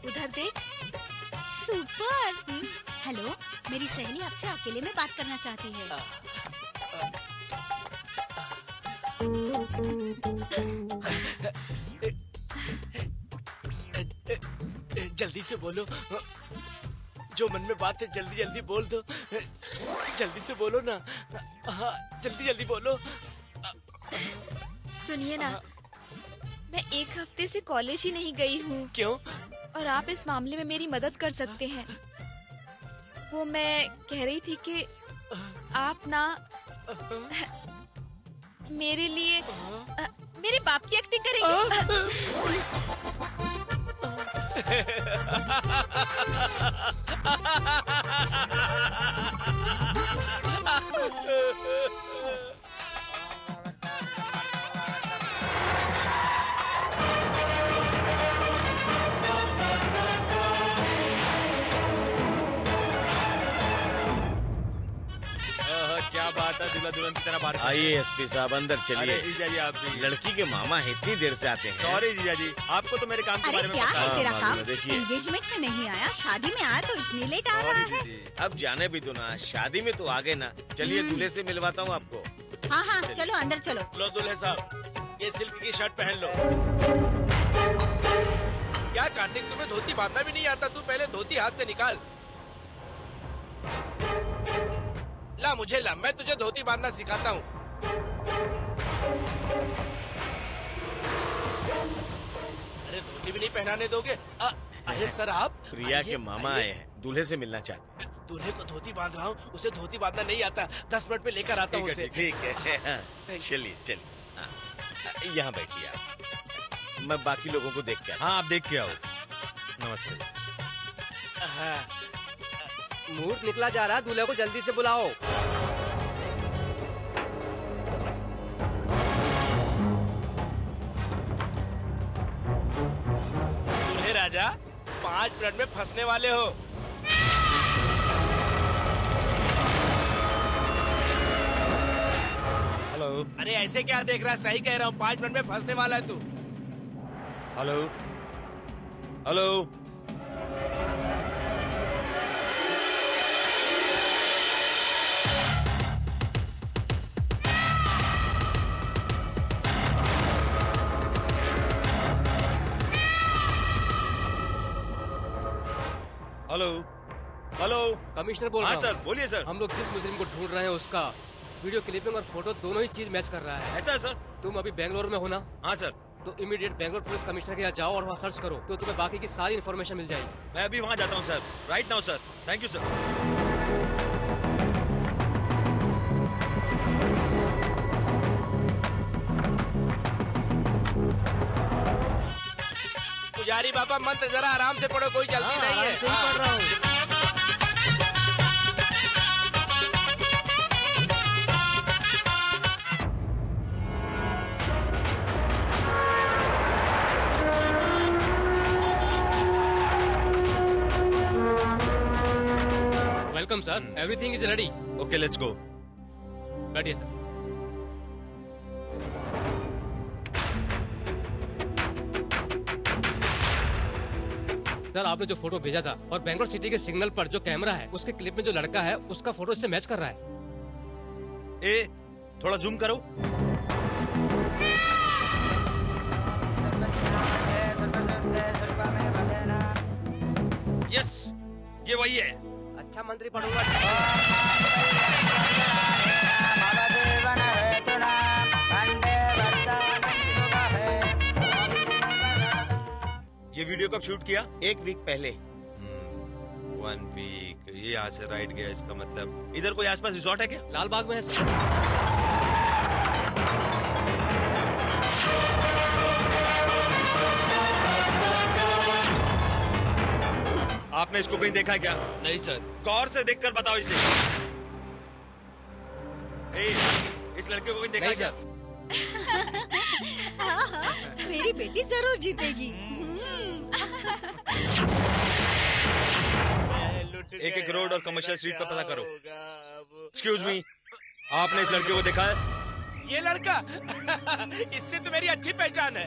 S6: उधर देख।
S2: सुपर। हेलो, मेरी सहेली आपसे अकेले में बात करना चाहती है।
S3: जल्दी से बोलो, जो मन में बात है जल्दी जल्दी बोल दो। जल्दी से बोलो ना। हाँ, जल्दी जल्दी बोलो।
S6: सुनिए ना, मैं एक हफ्ते से कॉलेज ही नहीं गई हूँ।
S3: क्यों?
S6: और आप इस मामले में मेरी मदद कर सकते हैं। वो मैं कह रही थी कि आप ना मेरे लिए मेरे बाप की एक्टिंग करेंगे।
S1: क्या बात है, दूल्हा दुल्हन की तरह बात।
S8: आइए एसपी साहब, अंदर
S1: अरे
S8: चलिए।
S1: जीजा जी, आप भी।
S8: लड़की के मामा है, इतनी देर से आते हैं।
S1: सॉरी जीजा जी, आपको तो मेरे काम के
S2: अरे
S1: बारे में
S2: क्या
S1: पता
S2: है
S8: हाँ,
S2: तेरा
S8: मालूम
S2: काम?
S8: है, देखिए।
S2: एंगेजमेंट में नहीं आया, शादी में आया तो इतनी लेट आ रहा
S1: सॉरी
S2: है।
S1: दीदी।
S8: अब जाने भी दो ना, शादी में तो आ गए ना। चलिए दूल्हे से मिलवाता हूँ आपको।
S2: हाँ हाँ, चलो अंदर चलो।
S3: लो दूल्हे साहब, ये सिल्क की शर्ट पहन लो। क्या कार्तिक, तुम्हें धोती बांधना भी नहीं आता? तू पहले धोती हाथ से निकाल। ला मुझे ला, मैं तुझे धोती बांधना सिखाता हूँ। अरे धोती भी नहीं पहनाने दोगे? अरे सर आप
S8: प्रिया के मामा आए हैं, दूल्हे से मिलना चाहते हैं।
S3: दूल्हे को धोती बांध रहा हूँ, उसे धोती बांधना नहीं आता। 10 मिनट में लेकर आता हूँ उसे।
S8: ठीक है हाँ, चलिए चलिए। हाँ, यहाँ बैठिए आप, मैं बाकी लोगों को देख के आता
S1: हाँ, आप देख के आओ। नमस्ते।
S4: मुहूर्त निकला जा रहा है, दूल्हे को जल्दी से बुलाओ।
S3: दूल्हे राजा 5 मिनट में फंसने वाले हो।
S1: हेलो
S3: अरे ऐसे क्या देख रहा है, सही कह रहा हूँ, 5 मिनट में फंसने वाला है तू।
S1: Hello hello. Hello hello.
S4: Commissioner बोल
S1: हाँ
S4: रहा
S1: सर,
S4: हूँ।
S1: बोलिए सर।
S4: हम लोग जिस मुजरिम को ढूंढ रहे हैं उसका वीडियो क्लिपिंग और फोटो दोनों ही चीज मैच कर रहा है।
S1: ऐसा है सर?
S4: तुम अभी बेंगलोर में हो ना?
S1: हाँ सर।
S4: तो इमीडिएट बेंगलोर पुलिस कमिश्नर के यहाँ जाओ और वहाँ सर्च करो, तो तुम्हें बाकी की सारी इन्फॉर्मेशन मिल जाएगी।
S1: मैं अभी वहाँ जाता हूँ sir, right now sir. Thank you sir.
S3: पुजारी बाबा मंत्र जरा आराम से पढ़ो, कोई जल्दी नहीं है।
S4: सही पढ़ रहा हूँ। Welcome sir, everything is ready.
S1: Okay let's go.
S4: बैठिए सर। सर आपने जो फोटो भेजा था और बेंगलोर सिटी के सिग्नल पर जो कैमरा है उसके क्लिप में जो लड़का है उसका फोटो इससे मैच कर रहा है।
S1: ए थोड़ा जूम करो। यस ये वही है।
S4: अच्छा मंत्री पढ़ूंगा।
S1: ये वीडियो कब शूट किया?
S8: 1 वीक पहले।
S1: 1 वीक। ये यहाँ से राइट गया, इसका मतलब इधर कोई आसपास रिसोर्ट है क्या?
S4: लाल बाग में है सर।
S1: आपने इसको कहीं देखा है क्या?
S9: नहीं सर।
S1: गौर से देखकर बताओ इसे। ए, इस लड़के को कहीं देखा है
S4: नहीं
S1: क्या?
S4: सर।
S2: हाँ हाँ, मेरी बेटी जरूर जीतेगी।
S1: एक एक रोड और कमर्शियल स्ट्रीट पर पता करो। एक्सक्यूज मी, आपने इस लड़के को देखा है?
S3: ये लड़का इससे तो मेरी अच्छी पहचान है।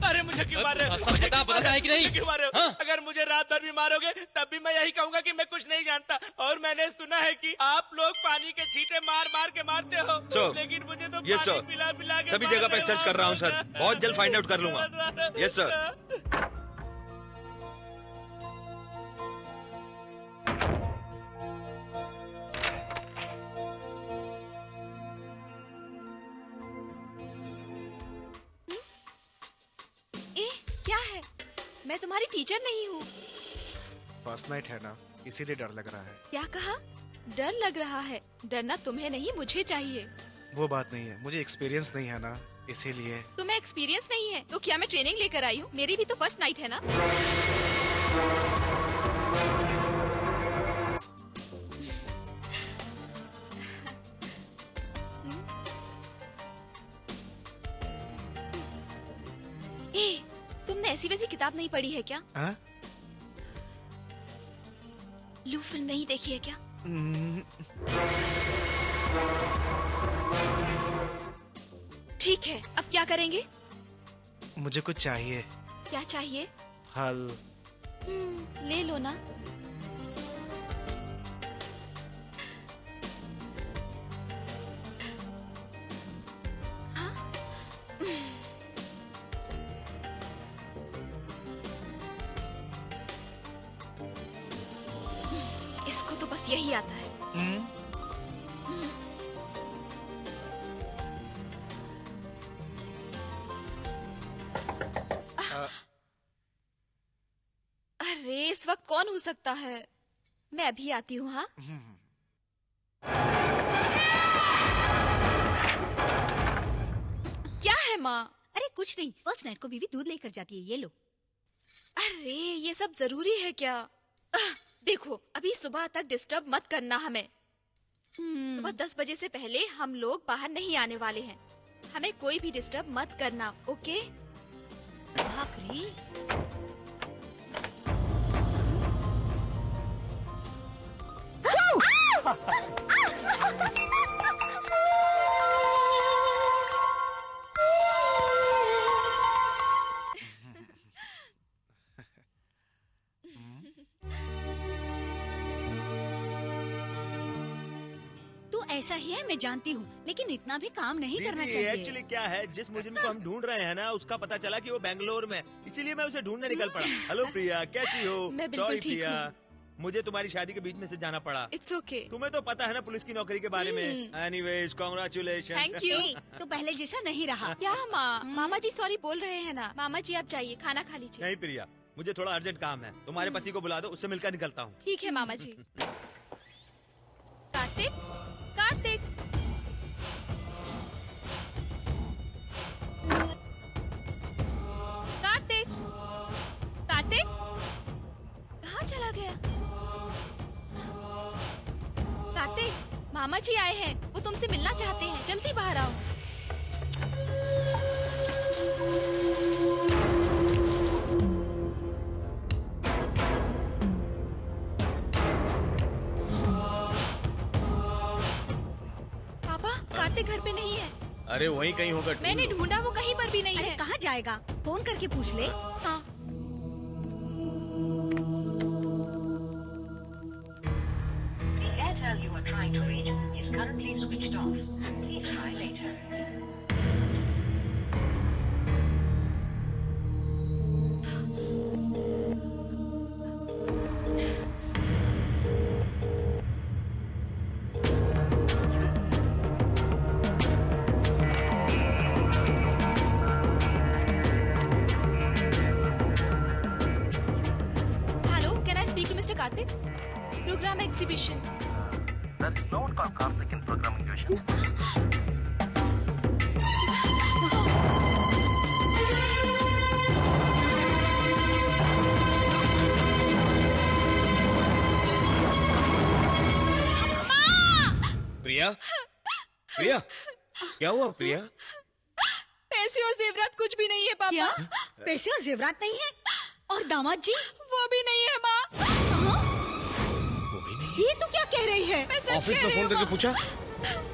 S3: अरे मुझे क्यों मार रहे हो?
S4: सब पता बताता है कि नहीं?
S3: मुझे क्यों मार रहे हो?
S4: हाँ?
S3: अगर मुझे रात भर भी मारोगे तब भी मैं यही कहूंगा कि मैं कुछ नहीं जानता। और मैंने सुना है कि आप लोग पानी के छींटे मार मार के मारते हो।
S1: सर,
S3: लेकिन मुझे तो
S1: यस
S3: पानी
S1: सर,
S3: पिला पिला के
S1: सभी
S3: मार
S1: जगह पे
S3: रहे
S1: सर्च
S3: हो
S1: कर रहा हूँ
S3: आप
S1: सर,
S3: लोग।
S1: बहुत जल्द फाइंड आउट कर लूंगा। Yes sir.
S6: ए क्या है? मैं तुम्हारी टीचर नहीं हूँ।
S5: फर्स्ट नाइट है ना, इसीलिए डर लग रहा है।
S6: क्या कहा? डर लग रहा है? डरना तुम्हें नहीं, मुझे चाहिए।
S5: वो बात नहीं है, मुझे एक्सपीरियंस नहीं है ना, इसीलिए।
S6: तुम्हें एक्सपीरियंस नहीं है तो क्या मैं ट्रेनिंग लेकर आई हूँ? मेरी भी तो फर्स्ट नाइट है ना। ए, तुमने ऐसी वैसी किताब नहीं पढ़ी है क्या?
S5: हाँ?
S6: लू फिल्म नहीं देखी है क्या? ठीक है, अब क्या करेंगे?
S5: मुझे कुछ चाहिए।
S6: क्या चाहिए?
S5: फल।
S6: ले लो ना। इसको तो बस यही आता है। अरे इस वक्त कौन हो सकता है? मैं अभी आती हूँ। हाँ क्या है माँ?
S2: अरे कुछ नहीं, फर्स्ट नाइट को बीवी दूध लेकर जाती है, ये लो।
S6: अरे ये सब जरूरी है क्या? देखो अभी सुबह तक डिस्टर्ब मत करना हमें। सुबह 10 बजे से पहले हम लोग बाहर नहीं आने वाले हैं। हमें कोई भी डिस्टर्ब मत करना, ओके?
S2: बाप रे। तू ऐसा ही है, मैं जानती हूँ, लेकिन इतना भी काम नहीं करना चाहिए।
S1: एक्चुअली क्या है, जिस मुजरिम को हम ढूंढ रहे हैं ना, उसका पता चला कि वो बेंगलोर में है। इसीलिए मैं उसे ढूंढने निकल पड़ा। हेलो प्रिया, कैसी हो?
S6: मैं बिल्कुल
S1: Sorry,
S6: ठीक
S1: प्रिया,
S6: हूँ।
S1: मुझे तुम्हारी शादी के बीच में से जाना पड़ा।
S6: It's okay.
S1: तुम्हें तो पता है ना पुलिस की नौकरी के बारे में। Anyways, congratulation.
S6: Thank you.
S2: तो पहले जैसा नहीं रहा।
S6: क्या माँ? मामा जी सॉरी बोल रहे हैं ना। मामा जी आप जाइए, खाना खा लीजिए।
S1: नहीं प्रिया, मुझे थोड़ा अर्जेंट काम है। तुम्हारे पति को बुला दो, उससे मिलकर निकलता हूँ।
S6: ठीक है मामा जी। कार्तिक, कार्तिक, कार्तिक, कार्तिक, कहाँ चला गया? कार्तिक, मामा जी आए हैं, वो तुमसे मिलना चाहते हैं, जल्दी बाहर आओ। पापा, कार्तिक घर पे नहीं है।
S1: अरे वहीं कहीं होगा।
S6: मैंने ढूंढा, वो कहीं पर भी नहीं
S2: अरे
S6: है।
S2: कहाँ जाएगा? फोन करके पूछ ले।
S6: हाँ।
S9: The Airtel you are trying to reach is currently switched off. Please try later.
S6: Hello, can I speak to mister Kartik? Programme exhibition.
S10: There is no one called Karthik in programming division.
S8: Priya, Priya, क्या हुआ प्रिया?
S6: पैसे और जेवरात कुछ भी नहीं है पापा।
S2: क्या? पैसे और जेवरात नहीं है? और दामाद जी?
S6: वो भी नहीं है माँ।
S8: वो भी नहीं।
S2: ये तू क्या कह रही है?
S6: मैं सच
S8: ऑफिस
S6: कह
S8: में
S6: रही
S8: फोन
S6: हूँ,
S8: करके
S6: माँ।
S8: पूछा?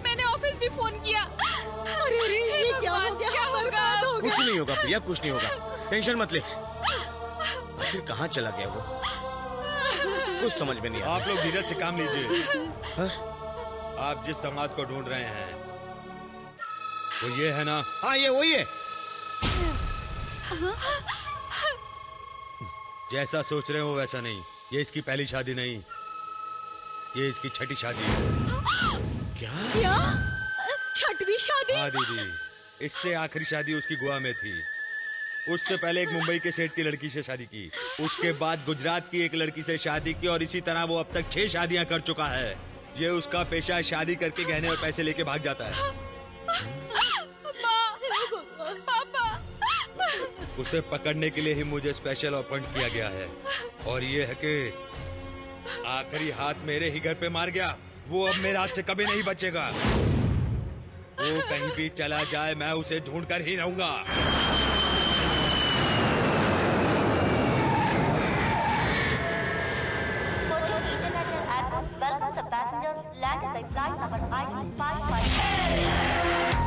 S6: मैंने ऑफिस भी फोन किया।
S2: अरे अरे,
S6: हे
S2: ये क्या हो
S6: भगवान,
S2: गया?
S6: क्या होगा?
S2: बर्बाद हो
S8: कुछ
S2: गया।
S8: नहीं होगा प्रिया, कुछ नहीं होगा। टेंशन मत ले। आखिर कहाँ चला गया वो? कुछ समझ में नहीं आता।
S1: आप लोग धीरज से काम लीजिए।
S8: हाँ?
S1: आप जिस दामाद को ढूंढ रहे हैं वो ये है ना?
S8: हाँ ये वही है।
S1: जैसा सोच रहे हो वैसा नहीं। ये इसकी पहली शादी नहीं, ये इसकी छठी शादी है।
S8: क्या?
S2: क्या? छठवीं शादी?
S1: हाँ दीदी, इससे आखिरी शादी उसकी गोवा में थी। उससे पहले एक मुंबई के सेठ की लड़की से शादी की, उसके बाद गुजरात की एक लड़की से शादी की, और इसी तरह वो अब तक 6 शादियां कर चुका है। ये उसका पेशा है, शादी करके गहने और पैसे लेके भाग जाता है।
S6: पापा,
S1: उसे पकड़ने के लिए ही मुझे स्पेशल अपॉइंट किया गया है, और ये है कि आखिरी हाथ मेरे ही घर पे मार गया। वो अब मेरे हाथ से कभी नहीं बचेगा। वो कहीं भी चला जाए, मैं उसे ढूंढ कर ही रहूंगा।
S11: Kochi International Airport welcomes the passengers landed by flight number IC 555.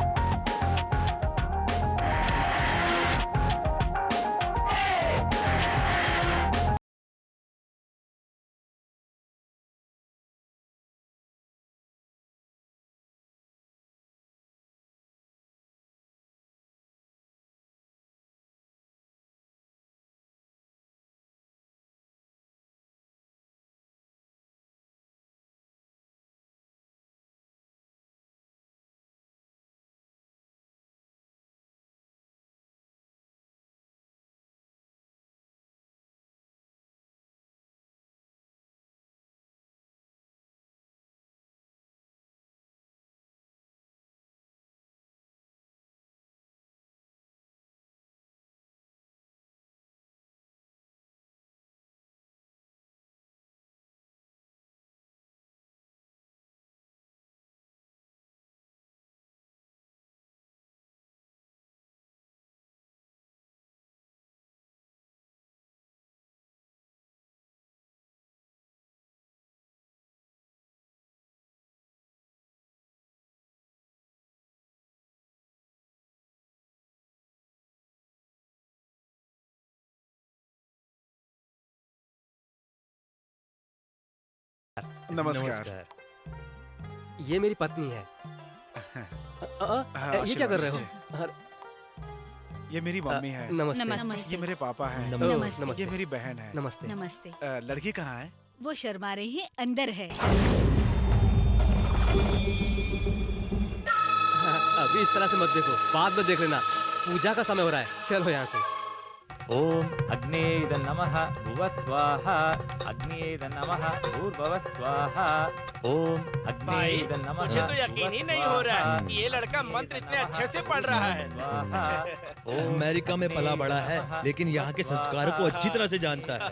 S5: नमस्कार।
S4: ये मेरी पत्नी है। ये क्या कर रहे हो?
S5: ये मेरी मम्मी है।
S4: नमस्ते।
S2: नमस्ते।
S5: ये मेरे पापा हैं।
S2: नमस्ते।
S5: ये मेरी बहन है।
S4: नमस्ते।
S2: नमस्ते।
S5: लड़की कहाँ है?
S2: वो शर्मा रही है, अंदर है।
S4: अभी इस तरह से मत देखो, बाद में देख लेना। पूजा का समय हो रहा है, चलो यहाँ से।
S12: ओम अग्नेय नमः भुवः स्वाहा अग्नेय नमः भूर्भुवः स्वाहा ओम
S3: भाई
S12: अग्नेय नमः
S3: मुझे तो यकीन ही नहीं हो रहा है कि ये लड़का मंत्र इतने अच्छे से पढ़ रहा है।
S1: अमेरिका में पला बड़ा है, लेकिन यहाँ के संस्कारों को अच्छी तरह से जानता है।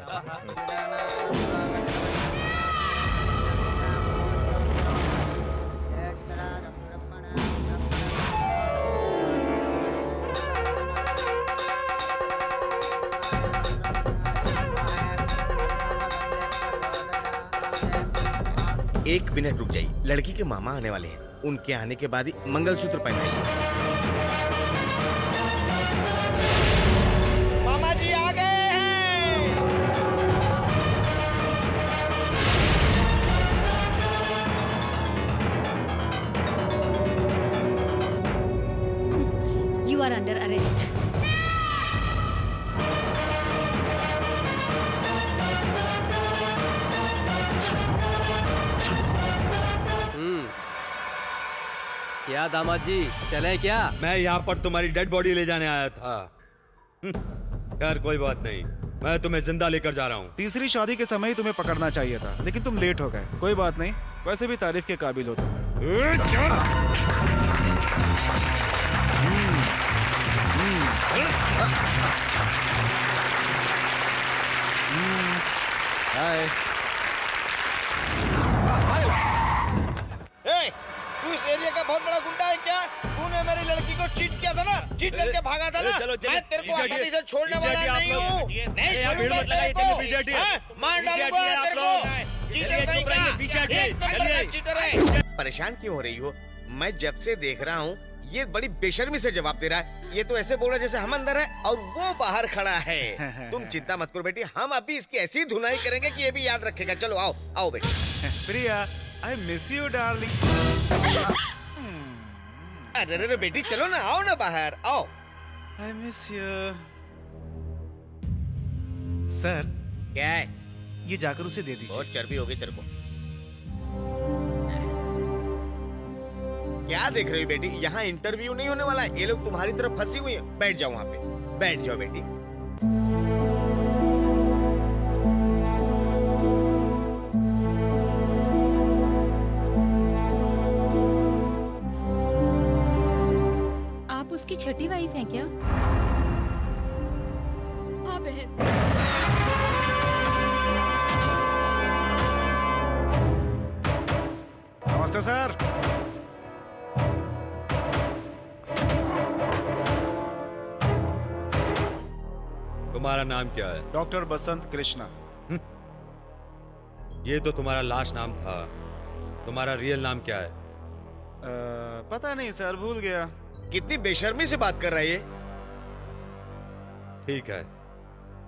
S8: एक मिनट रुक जाइए, लड़की के मामा आने वाले हैं। उनके आने के बाद ही मंगलसूत्र पहनाएंगे। मामा जी आ गए हैं।
S2: You are under arrest.
S4: क्या दामाद जी, चले क्या?
S1: मैं यहाँ पर तुम्हारी डेड बॉडी ले जाने आया था। यार कोई बात नहीं, मैं तुम्हें जिंदा लेकर जा रहा हूँ।
S5: तीसरी शादी के समय ही तुम्हें पकड़ना चाहिए था, लेकिन तुम लेट हो गए। कोई बात नहीं, वैसे भी तारीफ के काबिल हो तुम। हाय।
S8: तू इस एरिया का बहुत बड़ा गुंडा है क्या? तूने मेरी लड़की को चीट किया था ना, चीट करके भागा था ना। मैं तेरे को आसानी से छोड़ने वाला नहीं हूँ। नहीं छोड़ूंगा तेरे को। मार डालूंगा तेरे को। चीटर कहीं का। एक नंबर का चीटर है। परेशान क्यों हो रही हो? मैं जब से देख रहा हूँ ये बड़ी बेशर्मी से जवाब दे रहा है। ये तो ऐसे बोल रहा है जैसे हम अंदर है और वो बाहर खड़ा है। तुम चिंता मत करो बेटी, हम अभी इसकी ऐसी धुनाई करेंगे कि ये भी याद रखेगा। चलो आओ आओ बेटी।
S5: प्रिया, I miss you, darling.
S8: अरे बेटी चलो ना, आओ ना बाहर आओ।
S5: I miss you. सर,
S8: क्या है?
S5: ये जाकर उसे दे दीजिए।
S8: बहुत चर्बी हो गई तेरे को। क्या देख रही हो बेटी? यहाँ इंटरव्यू नहीं होने वाला है। ये लोग तुम्हारी तरफ फंसी हुई है। बैठ जाओ वहाँ पे, बैठ जाओ बेटी।
S7: आप उसकी छठी वाइफ हैं क्या? हाँ बहन।
S5: नमस्ते सर।
S1: तुम्हारा नाम क्या है?
S5: डॉक्टर बसंत कृष्णा।
S1: ये तो तुम्हारा लास्ट नाम था। तुम्हारा रियल नाम क्या है?
S5: पता नहीं सर, भूल गया।
S8: कितनी बेशर्मी से बात कर रहा है ये।
S1: ठीक है,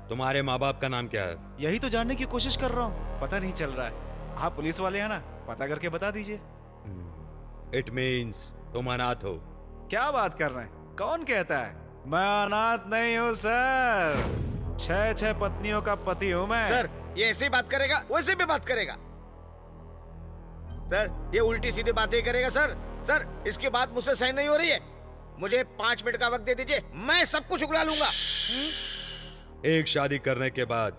S1: तुम्हारे माँ बाप का नाम क्या है?
S5: यही तो जानने की कोशिश कर रहा हूँ, पता नहीं चल रहा है। आप पुलिस वाले हैं ना, पता करके बता दीजिए।
S1: इट मीन्स तुम अनाथ हो।
S5: क्या बात कर रहे हैं? कौन कहता है? मैं अनाथ नहीं हूँ सर। 6 पत्नियों का पति हूँ मैं।
S8: सर ये ऐसे ही बात करेगा, वैसे भी बात करेगा। सर ये उल्टी सीधी बातें करेगा। सर सर इसके बाद मुझसे सही नहीं हो रही है। मुझे 5 मिनट का वक्त दे दीजिए, मैं सब कुछ उगला लूंगा।
S1: एक शादी करने के बाद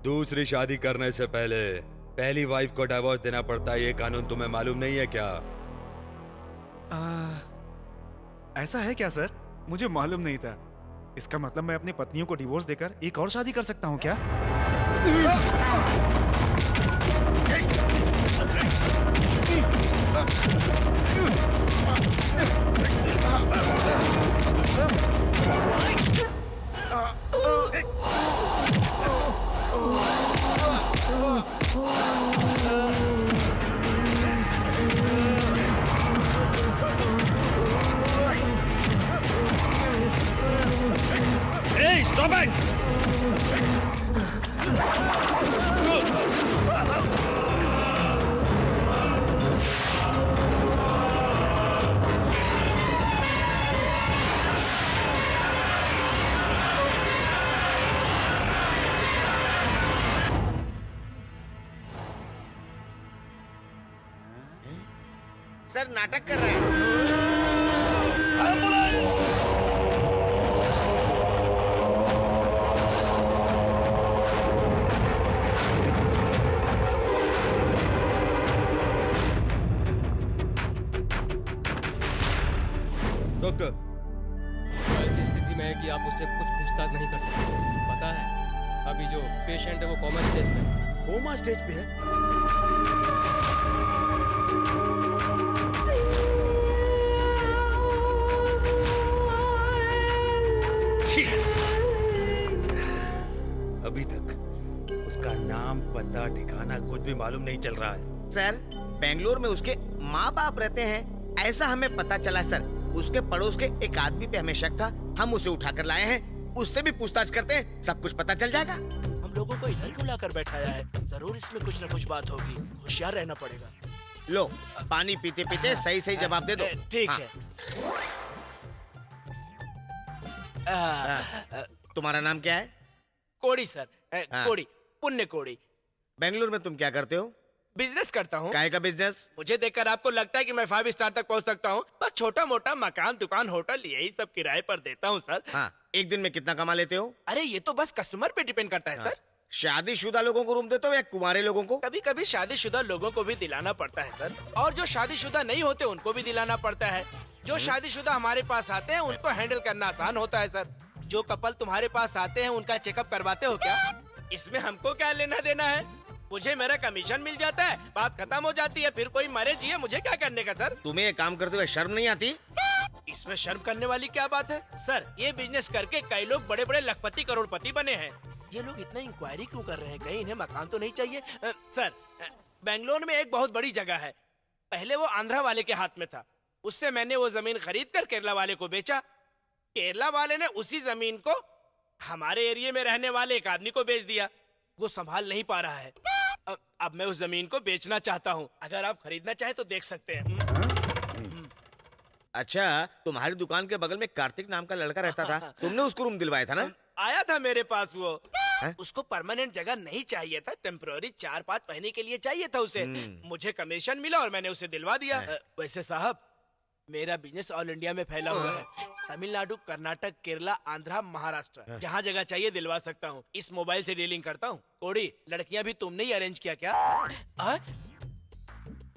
S1: दूसरी शादी करने से पहले पहली वाइफ को डिवोर्स देना पड़ता है। ये कानून तुम्हें मालूम नहीं है क्या?
S5: ऐसा है क्या सर? मुझे मालूम नहीं था। इसका मतलब मैं अपनी पत्नियों को डिवोर्स देकर एक और शादी कर सकता हूँ क्या?
S1: Hey, stop it!
S8: सर नाटक कर रहा है।
S3: एम्बुलेंस!
S1: डॉक्टर,
S4: ऐसी स्थिति में है कि आप उससे कुछ पूछताछ नहीं कर सकते। पता है, अभी जो पेशेंट है वो कोमा स्टेज पे है।
S3: कोमा स्टेज पे है?
S1: अभी तक उसका नाम, पता, ठिकाना कुछ भी मालूम नहीं चल रहा है।
S8: सर, बेंगलोर में उसके माँ बाप रहते हैं, ऐसा हमें पता चला सर। उसके पड़ोस के एक आदमी पे हमें शक था, हम उसे उठाकर लाए हैं। उससे भी पूछताछ करते हैं, सब कुछ पता चल जाएगा।
S3: हम लोगों को इधर क्यों लाकर बैठाया है? जरूर इसमें कुछ न कुछ बात होगी, होशियार रहना पड़ेगा।
S8: लो, पानी पीते पीते सही सही जवाब दे दो।
S3: ठीक
S8: हाँ।
S3: है।
S8: तुम्हारा नाम क्या है?
S3: कोड़ी सर।
S8: हाँ।
S3: कोड़ी, पुण्य कोड़ी।
S8: बेंगलुरु में तुम क्या करते हो?
S3: बिजनेस करता हूँ।
S8: काय का बिजनेस?
S3: मुझे देखकर आपको लगता है कि मैं 5 स्टार तक पहुँच सकता हूँ? बस छोटा मोटा मकान, दुकान, होटल यही सब किराए पर देता हूँ सर।
S8: हाँ, एक दिन में कितना कमा लेते हो?
S3: अरे ये तो बस कस्टमर पे डिपेंड करता है
S8: हाँ।
S3: सर।
S8: शादीशुदा लोगों को रूम देते हो या कुंवारे लोगों को?
S3: कभी कभी शादीशुदा लोगों को भी दिलाना पड़ता है सर, और जो शादीशुदा नहीं होते उनको भी दिलाना पड़ता है। जो शादीशुदा हमारे पास आते हैं उनको हैंडल करना आसान होता है सर। जो कपल तुम्हारे पास आते हैं उनका चेकअप करवाते हो क्या? इसमें हमको क्या लेना देना है? मुझे मेरा कमीशन मिल जाता है, बात खत्म हो जाती है, फिर कोई मरे जिए मुझे क्या करने का सर?
S8: तुम्हें ये काम करते हुए शर्म नहीं आती?
S3: इसमें शर्म करने वाली क्या बात है सर? ये बिजनेस करके कई लोग बड़े बड़े लखपति करोड़पति बने हैं। ये लोग इतना इंक्वायरी क्यों कर रहे हैं? कहीं इन्हें मकान तो नहीं चाहिए? सर, बेंगलोर में एक बहुत बड़ी जगह है। पहले वो आंध्रा वाले के हाथ में था, उससे मैंने वो जमीन खरीद कर केरला वाले को बेचा। केरला वाले ने उसी जमीन को हमारे एरिया में रहने वाले एक आदमी को बेच दिया। वो संभाल नहीं पा रहा है। अब मैं उस जमीन को बेचना चाहता हूँ। अगर आप खरीदना चाहे तो देख सकते हैं।
S8: अच्छा, तुम्हारी दुकान के बगल में कार्तिक नाम का लड़का रहता था, तुमने उसको रूम दिलवाया था ना?
S3: आया था मेरे पास वो। उसको परमानेंट जगह नहीं चाहिए था, टेम्पररी 4-5 महीने के लिए चाहिए था उसे। मुझे कमीशन मिला और मैंने उसे दिलवा दिया। वैसे साहब, मेरा बिजनेस ऑल इंडिया में फैला हुआ है। तमिलनाडु, कर्नाटक, केरला, आंध्रा, महाराष्ट्र, जहाँ जगह चाहिए दिलवा सकता हूँ। इस मोबाइल से डीलिंग करता हूँ। कोड़ी, लड़कियाँ भी तुमने ही अरेंज किया क्या?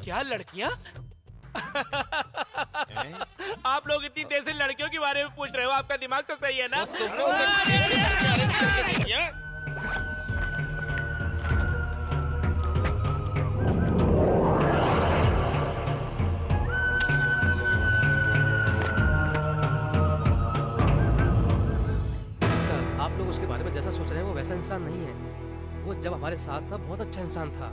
S3: क्या लड़कियाँ? आप लोग इतनी देर से लड़कियों के बारे में पूछ रहे हो, आपका दिमाग तो सही है ना?
S8: तुमने उसे 6 लड़कियां अरेंज करके दी क्या?
S4: सर, आप लोग उसके बारे में जैसा सोच रहे हैं वो वैसा इंसान नहीं है। वो जब हमारे साथ था बहुत अच्छा इंसान था।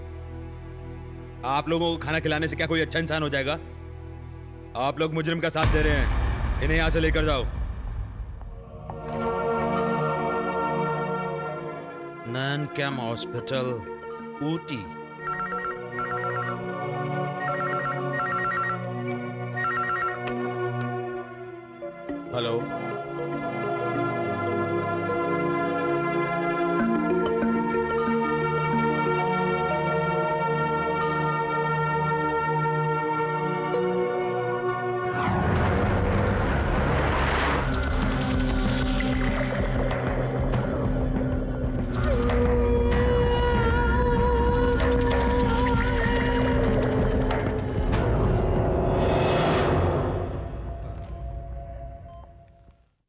S1: आप लोगों को खाना खिलाने से क्या कोई अच्छा इंसान हो जाएगा? आप लोग मुजरिम का साथ दे रहे हैं, इन्हें यहाँ से लेकर जाओ। नैन कैम hospital, Ooty. Hello,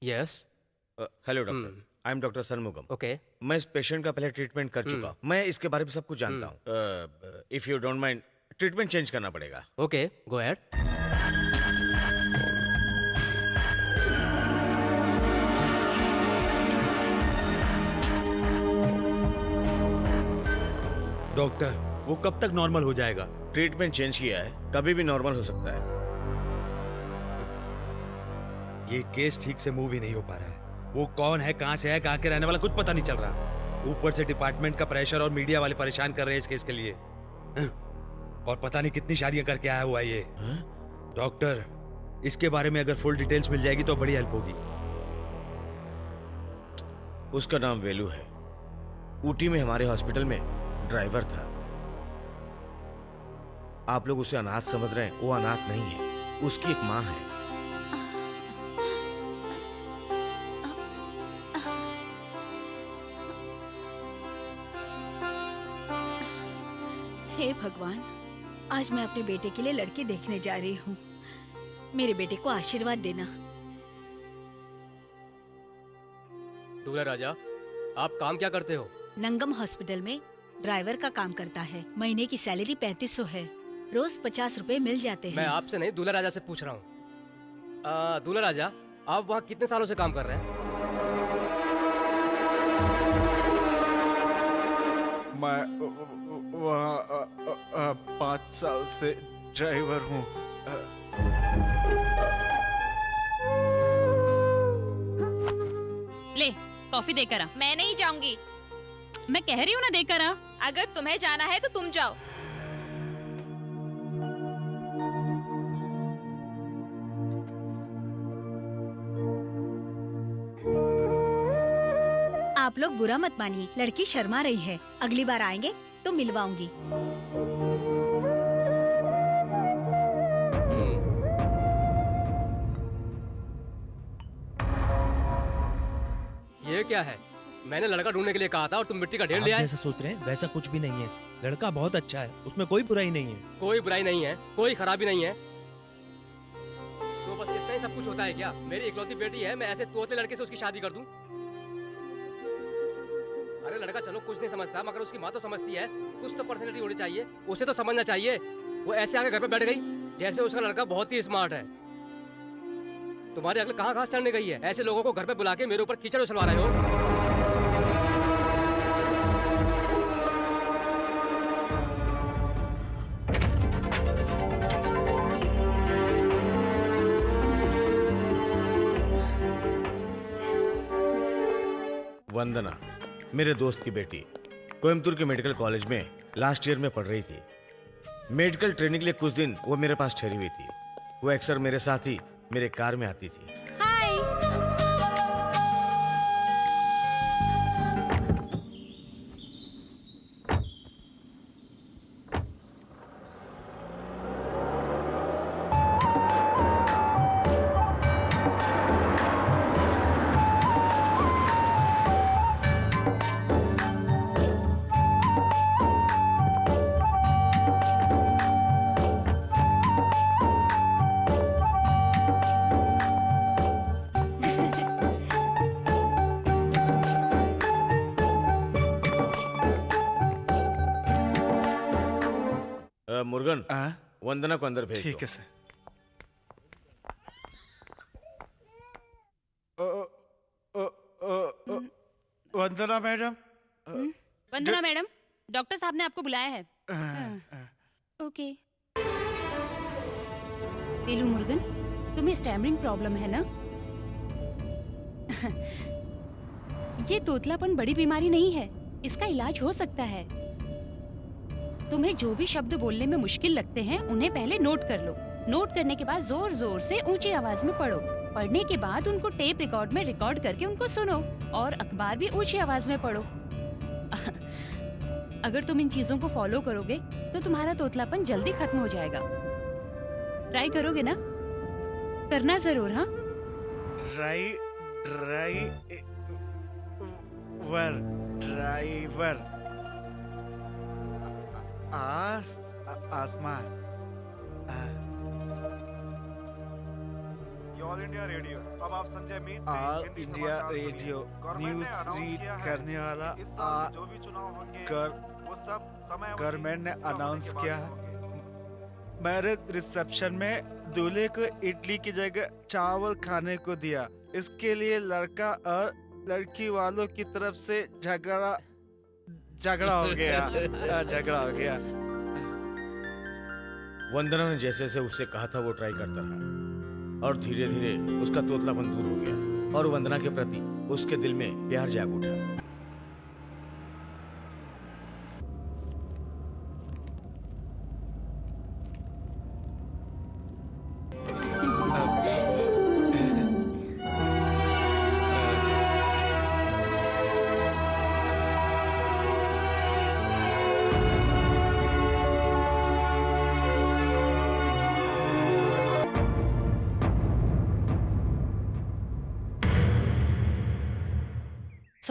S4: yes.
S8: Hello doctor, I am doctor Shanmugam.
S4: Okay.
S8: मैं इस पेशेंट का पहले ट्रीटमेंट कर चुका हूँ। मैं इसके बारे में सब कुछ जानता हूँ। If you don't mind, treatment change करना पड़ेगा।
S4: Okay, go ahead.
S1: डॉक्टर, वो कब तक नॉर्मल हो जाएगा?
S8: ट्रीटमेंट चेंज किया है, कभी भी नॉर्मल हो सकता है।
S1: ये केस ठीक से मूव ही नहीं हो पा रहा है। वो कौन है, कहाँ से है, कहाँ के रहने वाला, कुछ पता नहीं चल रहा। ऊपर से डिपार्टमेंट का प्रेशर और मीडिया वाले परेशान कर रहे हैं इस केस के लिए। और पता नहीं कितनी शादियां करके आया हुआ है ये। डॉक्टर, इसके बारे में अगर फुल डिटेल्स मिल जाएगी तो बड़ी हेल्प होगी।
S8: उसका नाम वेलू है, ऊटी में हमारे हॉस्पिटल में ड्राइवर था। आप लोग उसे अनाथ समझ रहे हैं, वो अनाथ नहीं है, उसकी एक माँ है।
S2: हे भगवान, आज मैं अपने बेटे के लिए लड़की देखने जा रही हूँ। मेरे बेटे को आशीर्वाद देना।
S4: दूल्हा राजा, आप काम क्या करते हो?
S2: नंगम हॉस्पिटल में ड्राइवर का काम करता है। महीने की सैलरी 3500 है। रोज 50 रुपए मिल जाते हैं।
S4: मैं आपसे नहीं, दूल्हा राजा से पूछ रहा हूँ। दूल्हा राजा, आप वहाँ कितने सालों से काम कर रहे हैं?
S5: मैं वहाँ 5 साल से ड्राइवर हूँ।
S7: ले कॉफी देकर आ।
S6: मैं नहीं जाऊंगी।
S7: मैं कह रही हूँ ना देकर आ।
S6: अगर तुम्हें जाना है तो तुम जाओ।
S2: आप लोग बुरा मत मानिए, लड़की शर्मा रही है। अगली बार आएंगे तो मिलवाऊंगी।
S4: ये क्या है? मैंने लड़का ढूंढने के लिए कहा था और तुम मिट्टी का ढेर ले आए।
S13: जैसा सोच रहे हैं वैसा कुछ भी नहीं है। लड़का बहुत अच्छा है, उसमें कोई बुराई नहीं है।
S4: कोई बुराई नहीं है, कोई खराबी नहीं है। तो बस इतना ही सब कुछ होता है क्या? मेरी इकलौती बेटी है, मैं ऐसे तोतले लड़के से उसकी शादी कर दूं? अरे लड़का चलो कुछ नहीं समझता, मगर उसकी माँ तो समझती है। कुछ तो पर्सनैलिटी होनी चाहिए, उसे तो समझना चाहिए। वो ऐसे आके घर पे बैठ गई जैसे उसका लड़का बहुत ही स्मार्ट है। तुम्हारी अकल कहाँ घास चढ़ने गई है? ऐसे लोगों को घर पे बुला के मेरे ऊपर कीचड़ उछलवा रहे हो।
S8: वंदना मेरे दोस्त की बेटी कोयम्बतूर के मेडिकल कॉलेज में लास्ट ईयर में पढ़ रही थी। मेडिकल ट्रेनिंग के लिए कुछ दिन वो मेरे पास ठहरी हुई थी। वो अक्सर मेरे साथ ही मेरे कार में आती थी। मुर्गन, वंदना को अंदर भेज।
S5: ठीक है सर। वंदना मैडम।
S7: वंदना मैडम, डॉक्टर साहब ने आपको बुलाया है। ओके। पेलू मुर्गन, तुम्हें स्टैमरिंग प्रॉब्लम है ना? ये तोतलापन बड़ी बीमारी नहीं है, इसका इलाज हो सकता है। तुम्हें जो भी शब्द बोलने में मुश्किल लगते हैं उन्हें पहले नोट कर लो। नोट करने के बाद जोर जोर से ऊंची आवाज में पढ़ो। पढ़ने के बाद उनको टेप रिकॉर्ड में रिकॉर्ड करके उनको सुनो और अखबार भी ऊंची आवाज में पढ़ो। अगर तुम इन चीजों को फॉलो करोगे तो तुम्हारा तोतलापन जल्दी खत्म हो जाएगा। ट्राई करोगे ना? करना जरूर। हाँ,
S5: ड्राइवर आसमान। All India radio. अब आप संजय मीत से
S14: ऑल
S5: हिंदी
S14: इंडिया
S5: समाचार सुनिए।
S14: रेडियो
S5: गवर्नमेंट
S14: न्यूज
S5: ने अनाउंस
S14: रीड
S5: किया है
S14: करने वाला
S5: इस साल जो भी चुनाव होंगे वो सब समय
S14: गवर्नमेंट ने अनाउंस किया है। मैरिज रिसेप्शन में दूल्हे को इडली की जगह चावल खाने को दिया। इसके लिए लड़का और लड़की वालों की तरफ से झगड़ा हो गया।
S8: वंदना ने जैसे जैसे उससे कहा था वो ट्राई करता रहा और धीरे धीरे उसका तोतलापन दूर हो गया और वंदना के प्रति उसके दिल में प्यार जाग उठा।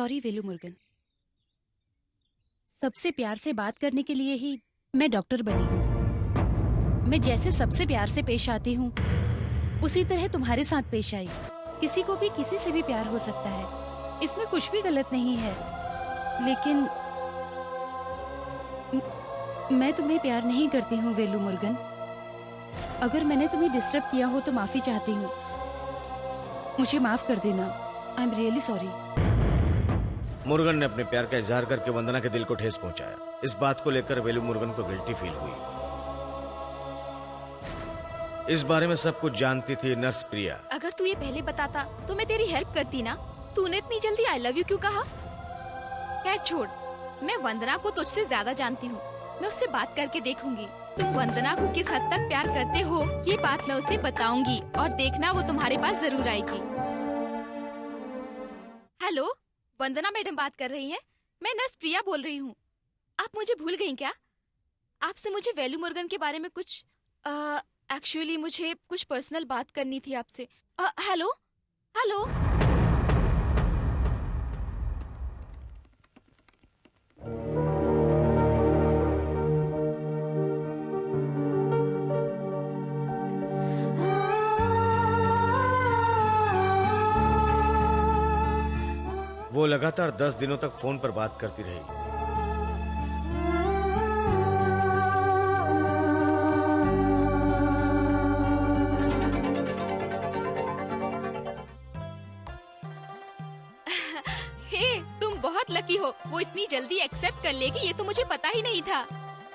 S7: सॉरी वेलू मुर्गन। सबसे प्यार से बात करने के लिए ही मैं डॉक्टर बनी हूँ। मैं जैसे सबसे प्यार से पेश आती हूँ उसी तरह तुम्हारे साथ पेश आई। किसी को भी किसी से भी प्यार हो सकता है, इसमें कुछ भी गलत नहीं है। लेकिन मैं तुम्हें प्यार नहीं करती हूँ वेलू मुर्गन। अगर मैंने तुम्हें डिस्टर्ब किया हो तो माफी चाहती हूँ। मुझे माफ कर देना। I am really sorry.
S8: Murugan ने अपने प्यार का इजहार करके वंदना के दिल को ठेस पहुंचाया। इस बात को लेकर वेलू मुर्गन को गिल्टी फील हुई। इस बारे में सब कुछ जानती थी नर्स प्रिया।
S6: अगर तू ये पहले बताता तो मैं तेरी हेल्प करती ना। तूने इतनी जल्दी आई लव यू क्यों कहा? खैर छोड़, मैं वंदना को तुझसे ज्यादा जानती हूँ। मैं उससे बात करके देखूंगी तुम वंदना को किस हद तक प्यार करते हो। ये बात मैं उसे बताऊंगी और देखना वो तुम्हारे पास जरूर आएगी। हेलो, वंदना मैडम बात कर रही हैं। मैं नर्स प्रिया बोल रही हूँ। आप मुझे भूल गई क्या? आपसे मुझे वेलू मुर्गन के बारे में कुछ एक्चुअली मुझे कुछ पर्सनल बात करनी थी आपसे। Hello hello.
S8: वो लगातार 10 दिनों तक फोन पर बात करती रही।
S6: हे, तुम बहुत लकी हो। वो इतनी जल्दी एक्सेप्ट कर लेगी ये तो मुझे पता ही नहीं था।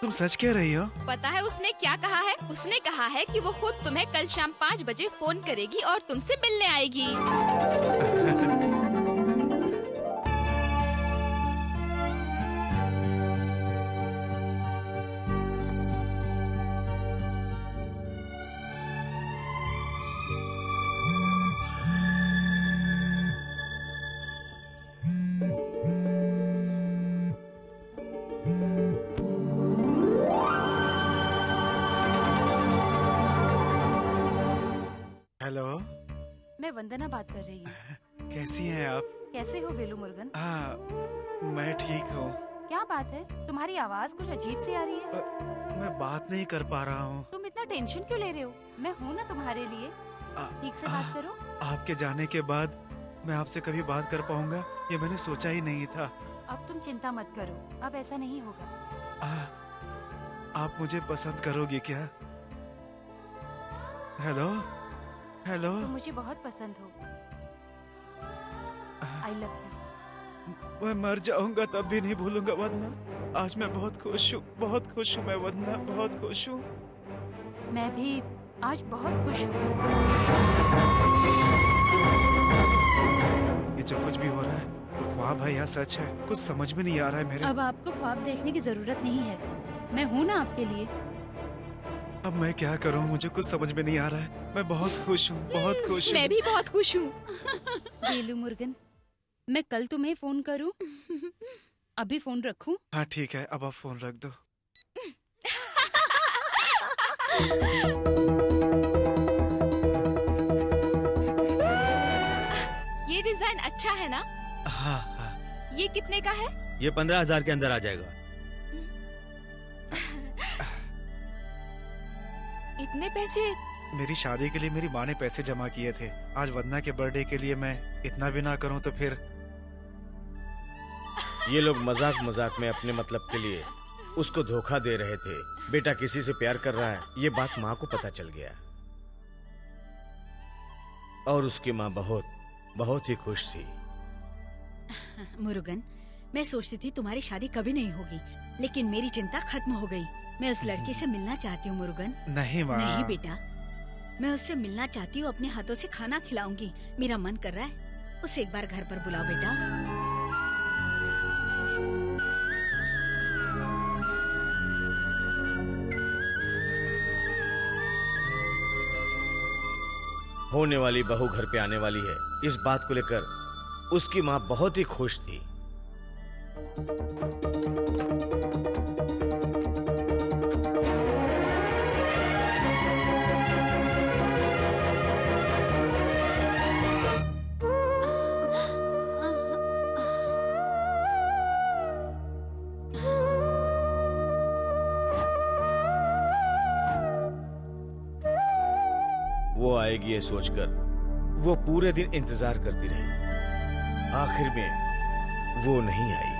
S5: तुम सच कह रही हो?
S6: पता है उसने क्या कहा है? उसने कहा है कि वो खुद तुम्हें कल शाम 5 बजे फोन करेगी और तुमसे मिलने आएगी।
S14: हेलो,
S7: मैं वंदना बात कर रही हूँ।
S14: कैसी हैं आप?
S7: कैसे हो वेलू मुर्गन?
S14: हाँ, मैं ठीक हूँ।
S7: क्या बात है, तुम्हारी आवाज कुछ अजीब सी आ रही है।
S14: मैं बात नहीं कर पा रहा हूँ।
S7: तुम इतना टेंशन क्यों ले रहे हो? मैं हूँ ना तुम्हारे लिए। ठीक से बात करो।
S14: आपके जाने के बाद मैं आपसे कभी बात कर पाऊंगा ये मैंने सोचा ही नहीं था।
S7: अब तुम चिंता मत करो, अब ऐसा नहीं होगा।
S14: आप मुझे पसंद करोगी क्या? Hello hello.
S7: तुम मुझे बहुत पसंद हो। I love you.
S14: मैं मर जाऊंगा तब भी नहीं भूलूंगा वंदना। आज मैं बहुत खुश हूँ, बहुत खुश हूँ मैं वंदना, बहुत खुश हूँ।
S7: मैं भी आज बहुत खुश हूँ।
S14: ये जो कुछ भी हो रहा है वो ख्वाब है या सच है, कुछ समझ में नहीं आ रहा है मेरे।
S7: अब आपको ख्वाब देखने की जरूरत नहीं है, मैं हूँ ना आपके लिए।
S14: अब मैं क्या करूँ, मुझे कुछ समझ में नहीं आ रहा है। मैं बहुत खुश हूँ, बहुत खुश हूँ।
S6: मैं भी बहुत खुश हूँ।
S7: वेलू मुर्गन, मैं कल तुम्हें फोन करूँ? अभी फोन रखूँ?
S14: हाँ ठीक है, अब आप फोन रख दो।
S6: ये डिजाइन अच्छा है ना?
S1: हाँ हाँ।
S6: ये कितने का है?
S1: ये 15,000 के अंदर आ जाएगा।
S6: इतने पैसे?
S14: मेरी शादी के लिए मेरी माँ ने पैसे जमा किए थे। आज वंदना के बर्थडे के लिए मैं इतना भी ना करूं तो फिर।
S8: ये लोग मजाक मजाक में अपने मतलब के लिए उसको धोखा दे रहे थे। बेटा किसी से प्यार कर रहा है, ये बात माँ को पता चल गया और उसकी माँ बहुत ही खुश थी।
S2: मुरुगन, मैं सोचती थी तुम्हारी शादी कभी नहीं होगी, लेकिन मेरी चिंता खत्म हो गई। मैं उस लड़की से मिलना चाहती हूँ मुरुगन।
S14: नहीं माँ।
S2: नहीं बेटा, मैं उससे मिलना चाहती हूँ। अपने हाथों से खाना खिलाऊंगी। मेरा मन कर रहा है उसे एक बार घर पर बुलाओ बेटा।
S8: होने वाली बहू घर पे आने वाली है, इस बात को लेकर उसकी माँ बहुत ही खुश थी। वो आएगी ये सोचकर वो पूरे दिन इंतजार करती रही। आखिर में वो नहीं आई।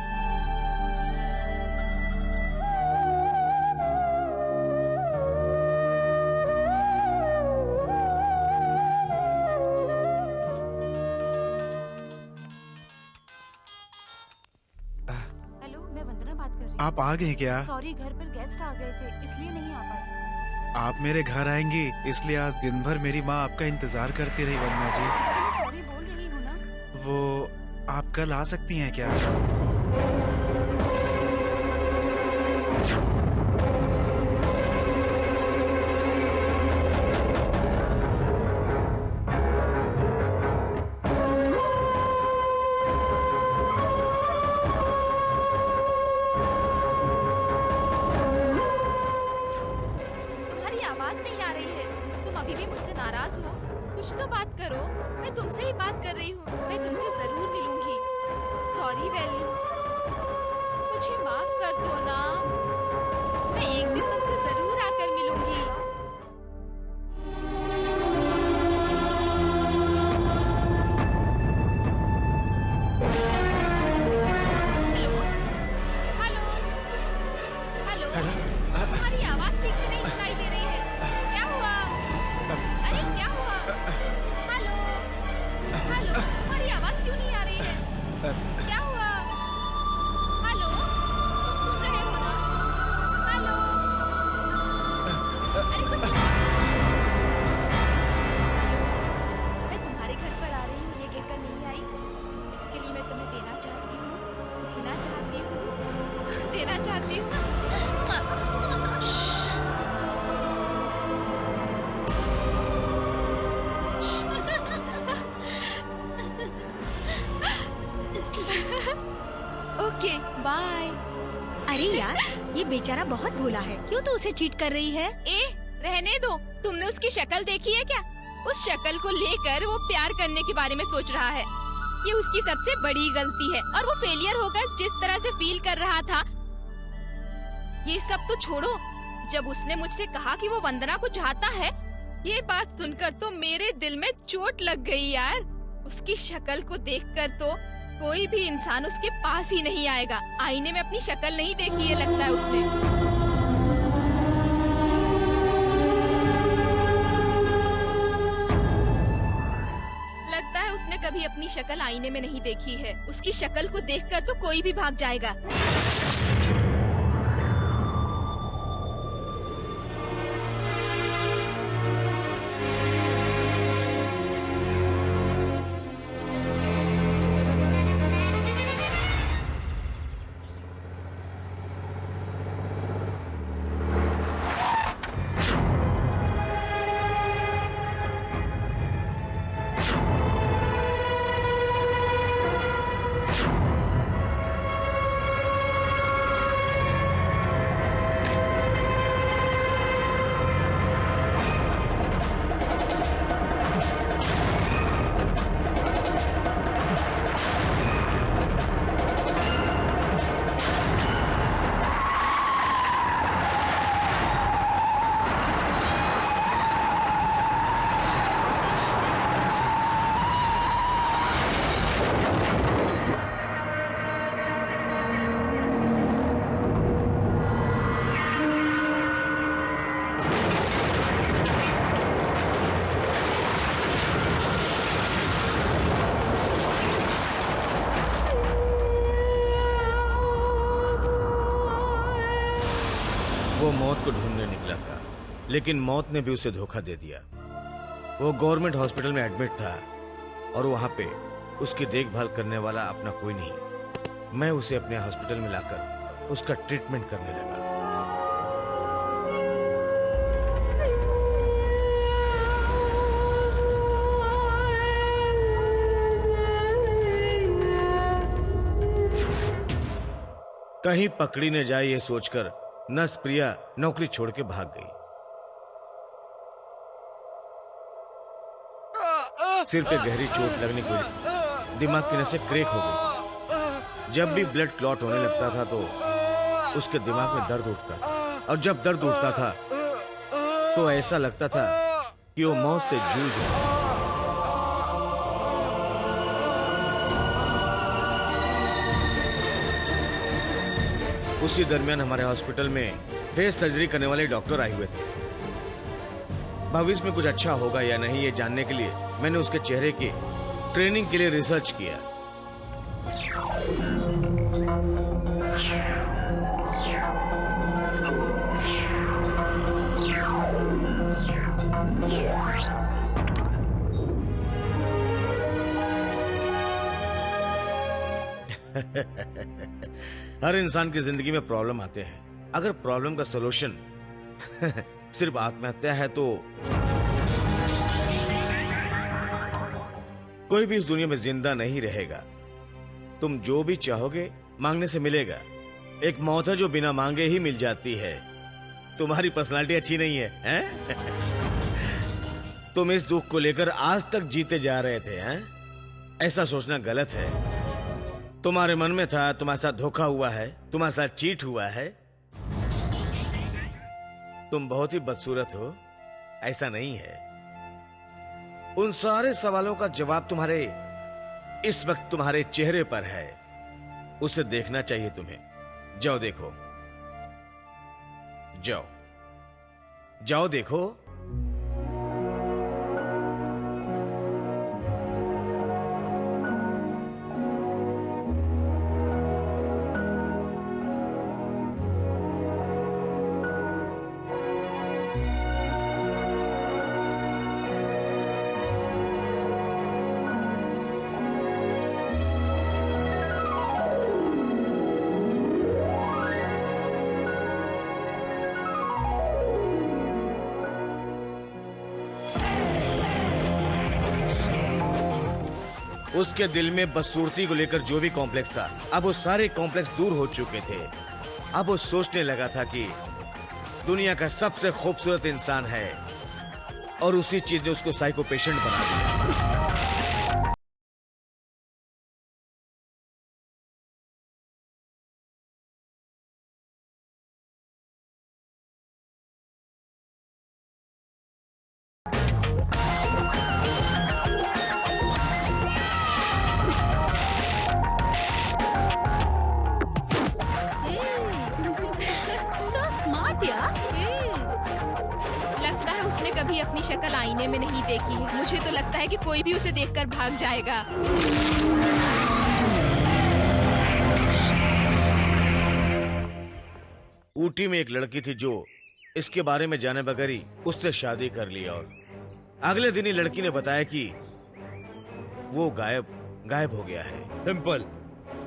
S7: हेलो, मैं वंदना बात कर रही हूँ।
S5: आप आ गए क्या?
S7: सॉरी, घर पर गेस्ट आ गए थे इसलिए नहीं आ पाई।
S5: आप मेरे घर आएंगी इसलिए आज दिन भर मेरी माँ आपका इंतजार करती रही वंदना जी।
S7: सॉरी बोल रही हूँ ना।
S5: वो आप कल आ सकती हैं क्या?
S6: तुम्हारी आवाज नहीं आ रही है। तुम अभी भी मुझसे नाराज हो? कुछ तो बात करो। मैं तुमसे ही बात कर रही हूँ। मैं तुमसे जरूर मिलूंगी। सॉरी वेल्लू, मुझे माफ कर दो ना। मैं एक दिन तुमसे जरूर आकर मिलूंगी। हेलो हेलो हेलो, तुम्हारी आवाज ठीक से नहीं सुनाई दे रही है। क्या हुआ? अरे क्या हुआ? हेलो हेलो, तुम्हारी आवाज क्यों नहीं आ रही है? क्या हुआ? हेलो, तुम सुन रहे हो ना? हेलो, अरे कुछ मैं तुम्हारे घर पर आ रही हूँ ये कहकर नहीं आई। इसके लिए मैं तुम्हें देना चाहती हूँ। Okay bye.
S2: अरे यार, ये बेचारा बहुत भोला है, क्यों तो उसे चीट कर रही है?
S6: रहने दो। तुमने उसकी शक्ल देखी है क्या? उस शक्ल को लेकर वो प्यार करने के बारे में सोच रहा है। ये उसकी सबसे बड़ी गलती है और वो फेलियर होकर जिस तरह से फील कर रहा था, ये सब तो छोड़ो। जब उसने मुझसे कहा कि वो वंदना को चाहता है, ये बात सुनकर तो मेरे दिल में चोट लग गई यार। उसकी शक्ल को देखकर तो कोई भी इंसान उसके पास ही नहीं आएगा। आईने में अपनी शक्ल नहीं देखी है लगता है उसने। लगता है उसने कभी अपनी शक्ल आईने में नहीं देखी है। उसकी शक्ल को देखकर तो कोई भी भाग जाएगा।
S8: वो मौत को ढूंढने निकला था, लेकिन मौत ने भी उसे धोखा दे दिया। वो गवर्नमेंट हॉस्पिटल में एडमिट था और वहां पे उसकी देखभाल करने वाला अपना कोई नहीं। मैं उसे अपने हॉस्पिटल में लाकर उसका ट्रीटमेंट करने लगा। कहीं पकड़ी न जाए ये सोचकर नर्स प्रिया नौकरी छोड़ के भाग गई। सिर पे गहरी चोट लगने की वजह दिमाग की नसें क्रैक हो गई। जब भी ब्लड क्लॉट होने लगता था तो उसके दिमाग में दर्द उठता, और जब दर्द उठता था तो ऐसा लगता था कि वो मौत से जूझ रहा है। उसी दरमियान हमारे हॉस्पिटल में फेस सर्जरी करने वाले डॉक्टर आए हुए थे। भविष्य में कुछ अच्छा होगा या नहीं ये जानने के लिए मैंने उसके चेहरे की ट्रेनिंग के लिए रिसर्च किया। हर इंसान की जिंदगी में प्रॉब्लम आते हैं। अगर प्रॉब्लम का सॉल्यूशन सिर्फ आत्महत्या है तो कोई भी इस दुनिया में जिंदा नहीं रहेगा। तुम जो भी चाहोगे मांगने से मिलेगा। एक मौत है जो बिना मांगे ही मिल जाती है। तुम्हारी पर्सनालिटी अच्छी नहीं है, हैं? तुम इस दुख को लेकर आज तक जीते जा रहे थे, हैं? ऐसा सोचना गलत है। तुम्हारे मन में था तुम्हारे साथ धोखा हुआ है, तुम्हारे साथ चीट हुआ है। तुम बहुत ही बदसूरत हो, ऐसा नहीं है। उन सारे सवालों का जवाब तुम्हारे इस वक्त तुम्हारे चेहरे पर है। उसे देखना चाहिए तुम्हें। जाओ देखो, जाओ जाओ देखो। उसके दिल में बदसूरती को लेकर जो भी कॉम्प्लेक्स था, अब वो सारे कॉम्प्लेक्स दूर हो चुके थे। अब वो सोचने लगा था कि दुनिया का सबसे खूबसूरत इंसान है और उसी चीज ने उसको साइको पेशेंट बना दिया।
S6: लगता है उसने कभी अपनी शक्ल आईने में नहीं देखी है। मुझे तो लगता है कि कोई भी उसे देखकर भाग जाएगा।
S8: ऊटी में एक लड़की थी जो इसके बारे में जाने बगैर ही उससे शादी कर ली और अगले दिन ही लड़की ने बताया कि वो गायब हो गया है।
S1: सिंपल।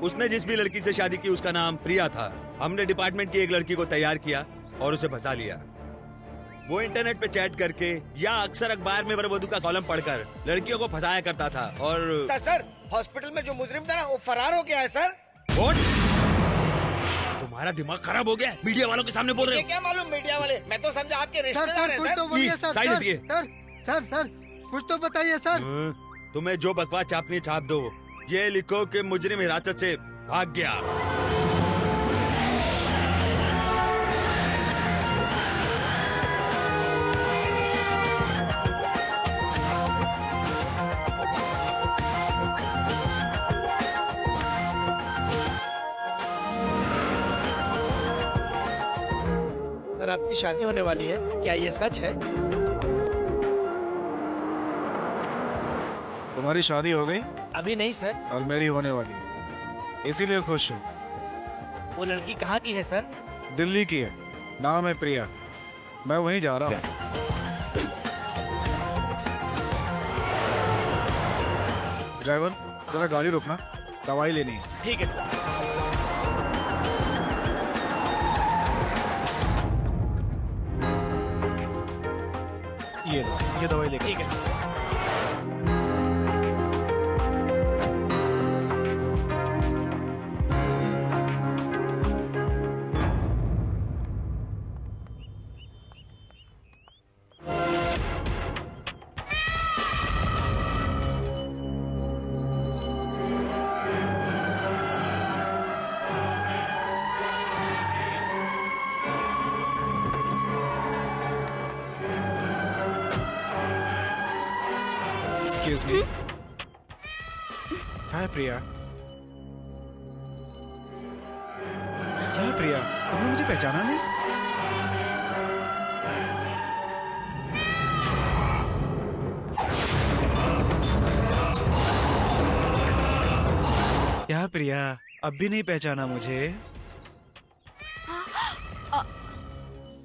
S1: उसने जिस भी लड़की से शादी की उसका नाम प्रिया था। हमने डिपार्टमेंट की एक लड़की को तैयार किया और उसे फंसा लिया। वो इंटरनेट पे चैट करके या अक्सर अखबार में वरवधु का कॉलम पढ़कर लड़कियों को फंसाया करता था। और
S8: सर हॉस्पिटल में जो मुजरिम था ना वो फरार हो गया है सर।
S1: तुम्हारा दिमाग खराब हो गया? मीडिया वालों के सामने बोल रहे हो?
S8: क्या मालूम मीडिया वाले, मैं तो समझा आपके रिश्तेदार हैं सर।
S1: प्लीज साइड हटिए।
S14: सर कुछ तो बताइए सर।
S1: तुम्हें जो बकवास छापनी छाप दो। ये लिखो कि मुजरिम हिरासत से भाग गया।
S3: सर आपकी शादी होने वाली है, क्या ये सच है?
S14: तुम्हारी शादी हो गई?
S3: अभी नहीं सर।
S14: और मेरी होने वाली है, इसीलिए खुश हूँ।
S3: वो लड़की कहाँ की है सर?
S14: दिल्ली की है, नाम है प्रिया। मैं वहीं जा रहा हूँ। ड्राइवर जरा गाड़ी रोकना, दवाई लेनी है।
S3: ठीक है सर।
S14: ये दवाई लेकर।
S3: ठीक है।
S5: Excuse me. हाय प्रिया। क्या है प्रिया, तुमने मुझे पहचाना नहीं? क्या प्रिया, अब भी नहीं पहचाना मुझे?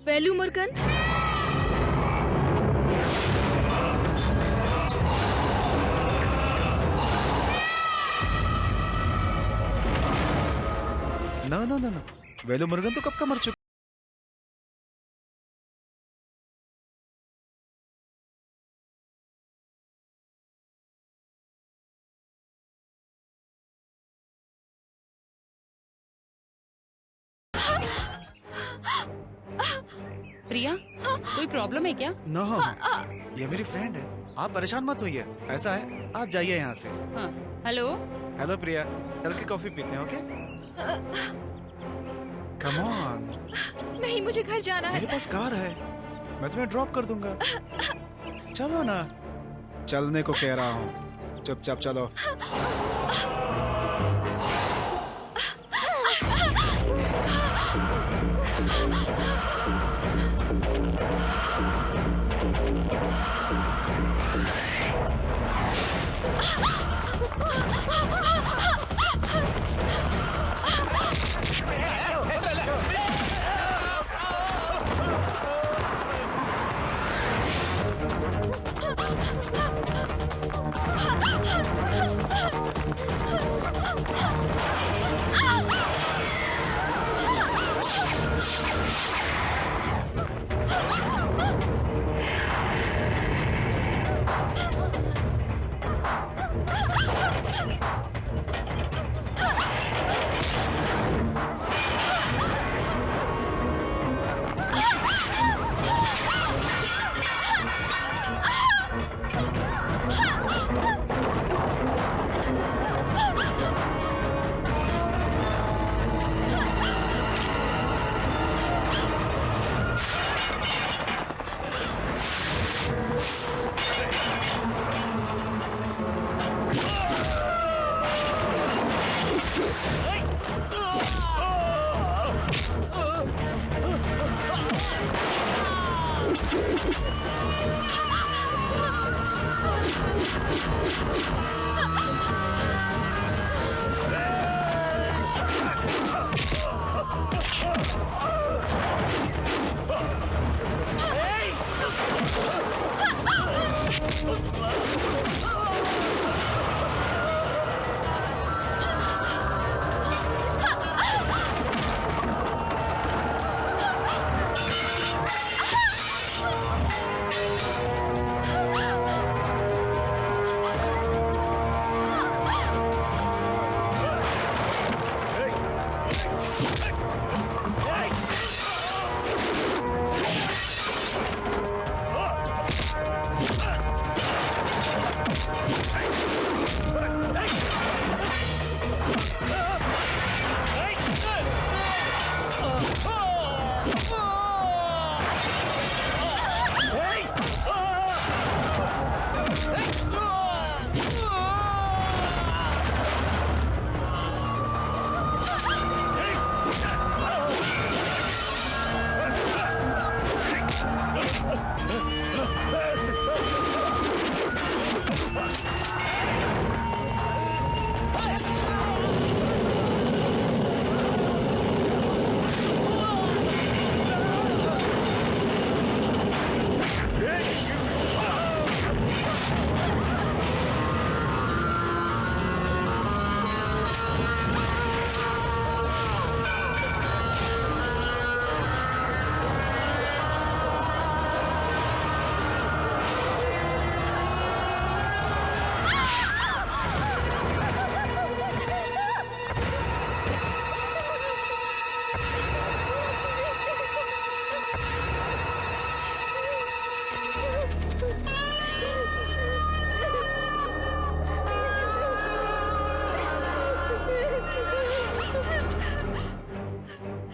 S6: वेलू मुर्गन।
S5: ना ना ना ना, वेलू मुर्गन तो कब का मर चुका।
S7: प्रिया, कोई प्रॉब्लम है क्या?
S5: नो, ये मेरी फ्रेंड है, आप परेशान मत होइए। ऐसा है, आप जाइए यहाँ से।
S7: हाँ, हेलो।
S5: हेलो प्रिया, चल के कॉफी पीते हैं, ओके? Come on.
S6: नहीं, मुझे घर जाना है।
S5: मेरे पास कार है, मैं तुम्हें ड्रॉप कर दूंगा। चलो ना। चलने को कह रहा हूँ, चुपचाप चलो।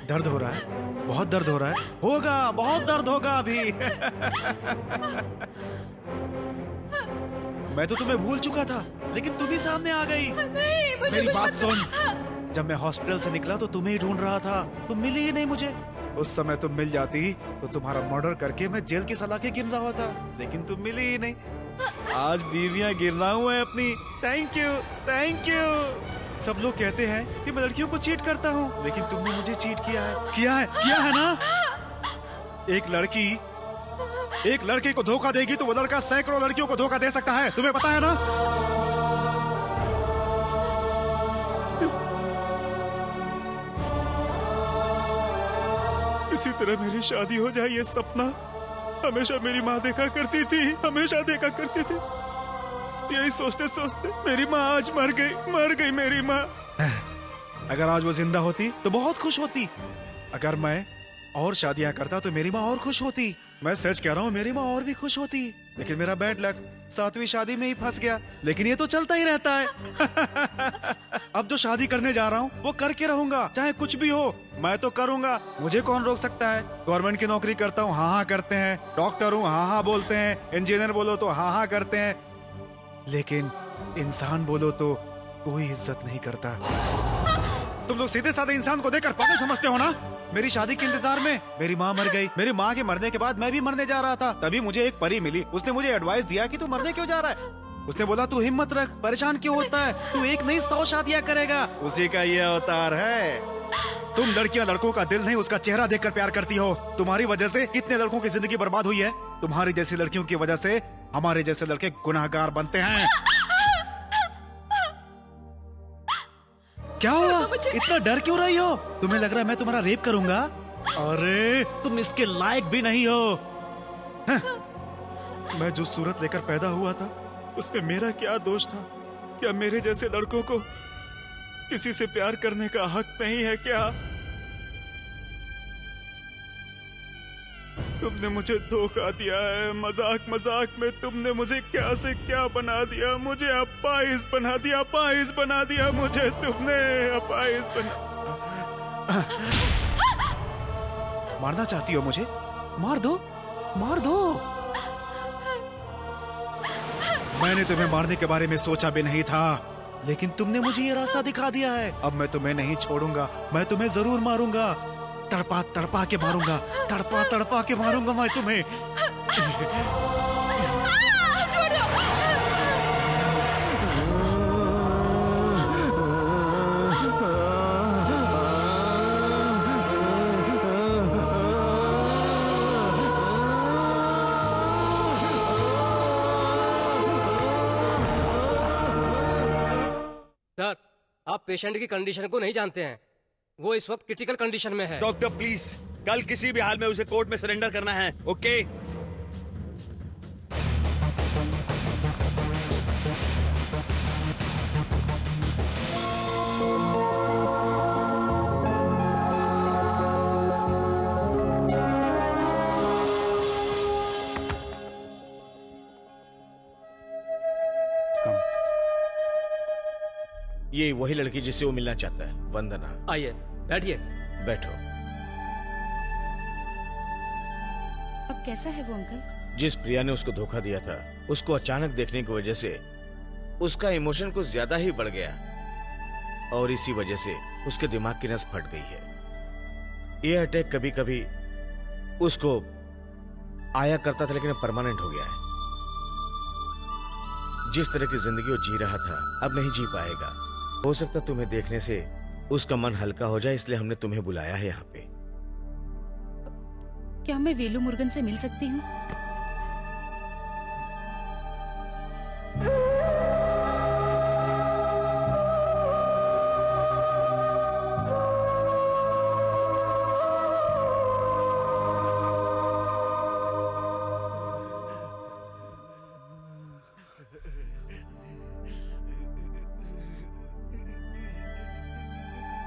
S5: दर्द हो रहा है, बहुत दर्द हो रहा है। होगा, बहुत दर्द होगा अभी। मैं तो तुम्हें भूल चुका था, लेकिन तुम ही सामने आ गई।
S6: नहीं, मुझे
S5: मेरी
S6: कुछ
S5: बात
S6: मत-
S5: सुन। जब मैं हॉस्पिटल से निकला तो तुम्हें ही ढूंढ रहा था, तुम मिली ही नहीं मुझे। उस समय तुम मिल जाती तो तुम्हारा मर्डर करके मैं जेल की सलाखें गिन रहा था, लेकिन तुम मिली ही नहीं। आज बीवियां गिर रहा हूँ मैं अपनी। Thank you, thank you. सब लोग कहते हैं कि मैं लड़कियों को चीट करता हूँ, लेकिन तुमने मुझे चीट किया है, किया है ना। एक लड़की को धोखा देगी तो वो लड़का सैकड़ों लड़कियों को धोखा दे सकता है, तुम्हें पता है ना। इसी तरह मेरी शादी हो जाए, ये सपना हमेशा मेरी माँ देखा करती थी, हमेशा देखा करती थी। यही सोचते सोचते मेरी माँ आज मर गई मेरी माँ। अगर आज वो जिंदा होती तो बहुत खुश होती। अगर मैं और शादियां करता तो मेरी माँ और खुश होती। मैं सच कह रहा हूँ, मेरी माँ और भी खुश होती। लेकिन मेरा बैड लक 7वीं शादी में ही फंस गया। लेकिन ये तो चलता ही रहता है। अब जो शादी करने जा रहा हूँ वो करके रहूंगा, चाहे कुछ भी हो मैं तो करूंगा। मुझे कौन रोक सकता है। गवर्नमेंट की नौकरी करता हूँ, हाँ हाँ करते हैं। डॉक्टर हूँ, हाँ हाँ बोलते हैं। इंजीनियर बोलो तो हाँ हाँ करते हैं। लेकिन इंसान बोलो तो कोई इज्जत नहीं करता। तुम लोग सीधे साधे इंसान को देखकर पागल समझते हो ना। मेरी शादी के इंतजार में मेरी माँ मर गई। मेरी माँ के मरने के बाद मैं भी मरने जा रहा था। तभी मुझे एक परी मिली। उसने मुझे एडवाइस दिया कि तू मरने क्यों जा रहा है। उसने बोला तू हिम्मत रख, परेशान क्यों होता है, तू एक नहीं 100 शादियां करेगा। उसी का ये अवतार है। तुम लड़कियां लड़कों का दिल नहीं उसका चेहरा देखकर प्यार करती हो। तुम्हारी वजह से कितने लड़कों की जिंदगी बर्बाद हुई है। तुम्हारी जैसी लड़कियों की वजह से हमारे जैसे लड़के गुनाहगार बनते हैं। क्या हुआ, इतना डर क्यों रही हो। तुम्हें लग रहा है मैं तुम्हारा रेप करूंगा। अरे तुम इसके लायक भी नहीं हो। मैं जो सूरत लेकर पैदा हुआ था उसमें मेरा क्या दोष था। क्या मेरे जैसे लड़कों को किसी से प्यार करने का हक नहीं है क्या। तुमने मुझे धोखा दिया है। मजाक मजाक में तुमने मुझे क्या से क्या बना दिया। मुझे अपाहिज बना दिया, अपाहिज बना दिया मुझे तुमने, अपाहिज बना। मारना चाहती हो मुझे, मार दो, मार दो। मैंने तुम्हें मारने के बारे में सोचा भी नहीं था, लेकिन तुमने मुझे ये रास्ता दिखा दिया है। अब मैं तुम्हें नहीं छोड़ूंगा, मैं तुम्हें जरूर मारूंगा। तड़पा तड़पा के मारूंगा, तड़पा तड़पा के मारूंगा मैं तुम्हें।
S4: सर, आप पेशेंट की कंडीशन को नहीं जानते हैं। वो इस वक्त क्रिटिकल कंडीशन में है।
S1: डॉक्टर प्लीज, कल किसी भी हाल में उसे कोर्ट में सरेंडर करना है, ओके?
S8: ये वही लड़की जिससे वो मिलना चाहता है, वंदना।
S4: आइए बैठिए।
S8: बैठो।
S7: अब कैसा है वो अंकल।
S8: जिस प्रिया ने उसको धोखा दिया था, उसको अचानक देखने की वजह से उसका इमोशन कुछ ज्यादा ही बढ़ गया और इसी वजह से उसके दिमाग की नस फट गई है। ये अटैक कभी कभी उसको आया करता था, लेकिन अब परमानेंट हो गया है। जिस तरह की जिंदगी वो जी रहा था अब नहीं जी पाएगा। हो सकता तुम्हें देखने से उसका मन हल्का हो जाए, इसलिए हमने तुम्हें बुलाया है यहाँ पे।
S7: क्या मैं वेलू मुर्गन से मिल सकती हूँ।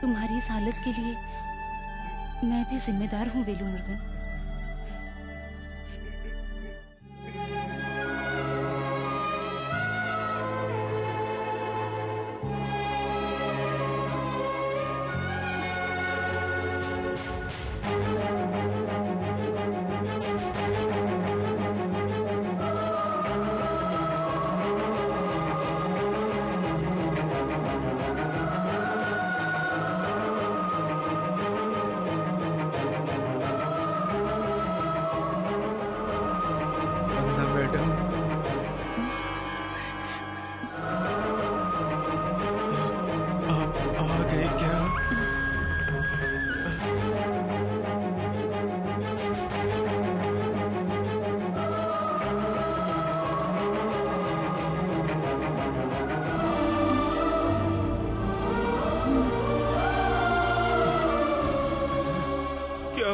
S7: तुम्हारी इस हालत के लिए मैं भी जिम्मेदार हूँ वेलू मुर्गन।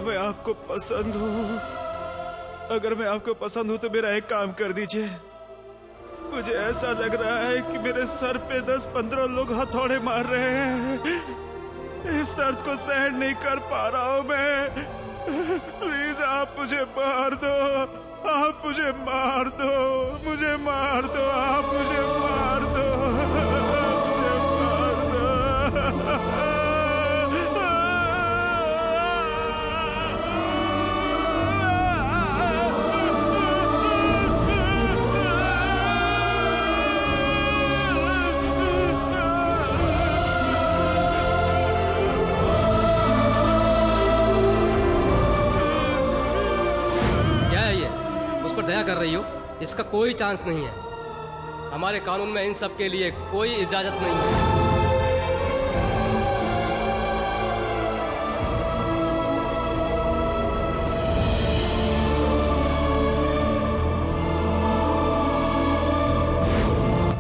S14: मैं आपको पसंद हूँ, अगर मैं आपको पसंद हूँ तो मेरा एक काम कर दीजिए। मुझे ऐसा लग रहा है कि मेरे सर पे 10-15 लोग हथौड़े मार रहे हैं। इस दर्द को सहन नहीं कर पा रहा हूँ मैं। प्लीज आप मुझे मार दो, आप मुझे मार दो, मुझे मार दो, आप मुझे मार दो, मुझे मार दो।
S4: दया कर रही हो? इसका कोई चांस नहीं है। हमारे कानून में इन सब के लिए कोई इजाजत नहीं है।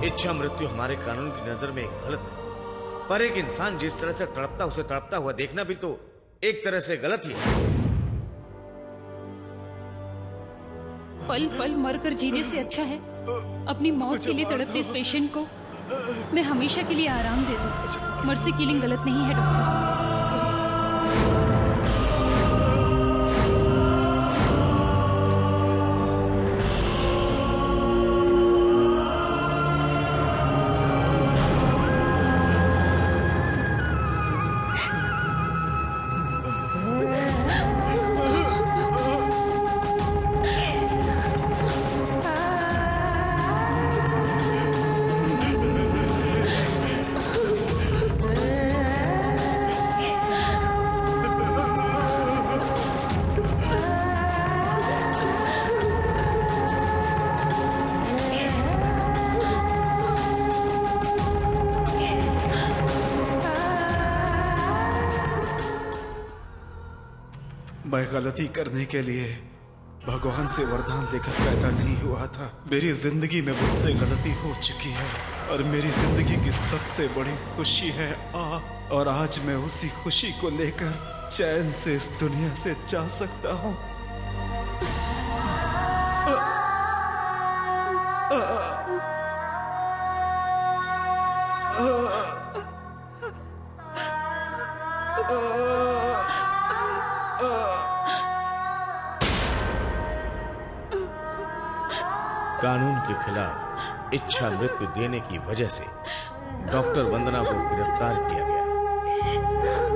S8: इच्छा मृत्यु हमारे कानून की नजर में गलत है, पर एक इंसान जिस तरह से तड़पता उसे तड़पता हुआ देखना भी तो एक तरह से गलत ही है।
S7: पल पल मरकर जीने से अच्छा है अपनी मौत के लिए तड़पते इस पेशेंट को मैं हमेशा के लिए आराम दे दूं। मर्सी किलिंग गलत नहीं है डॉक्टर।
S14: मैं गलती करने के लिए भगवान से वरदान लेकर पैदा नहीं हुआ था। मेरी जिंदगी में मुझसे गलती हो चुकी है और मेरी जिंदगी की सबसे बड़ी खुशी है और आज मैं उसी खुशी को लेकर चैन से इस दुनिया से जा सकता हूँ।
S8: कानून के खिलाफ इच्छा मृत्यु देने की वजह से डॉक्टर वंदना को गिरफ्तार किया गया।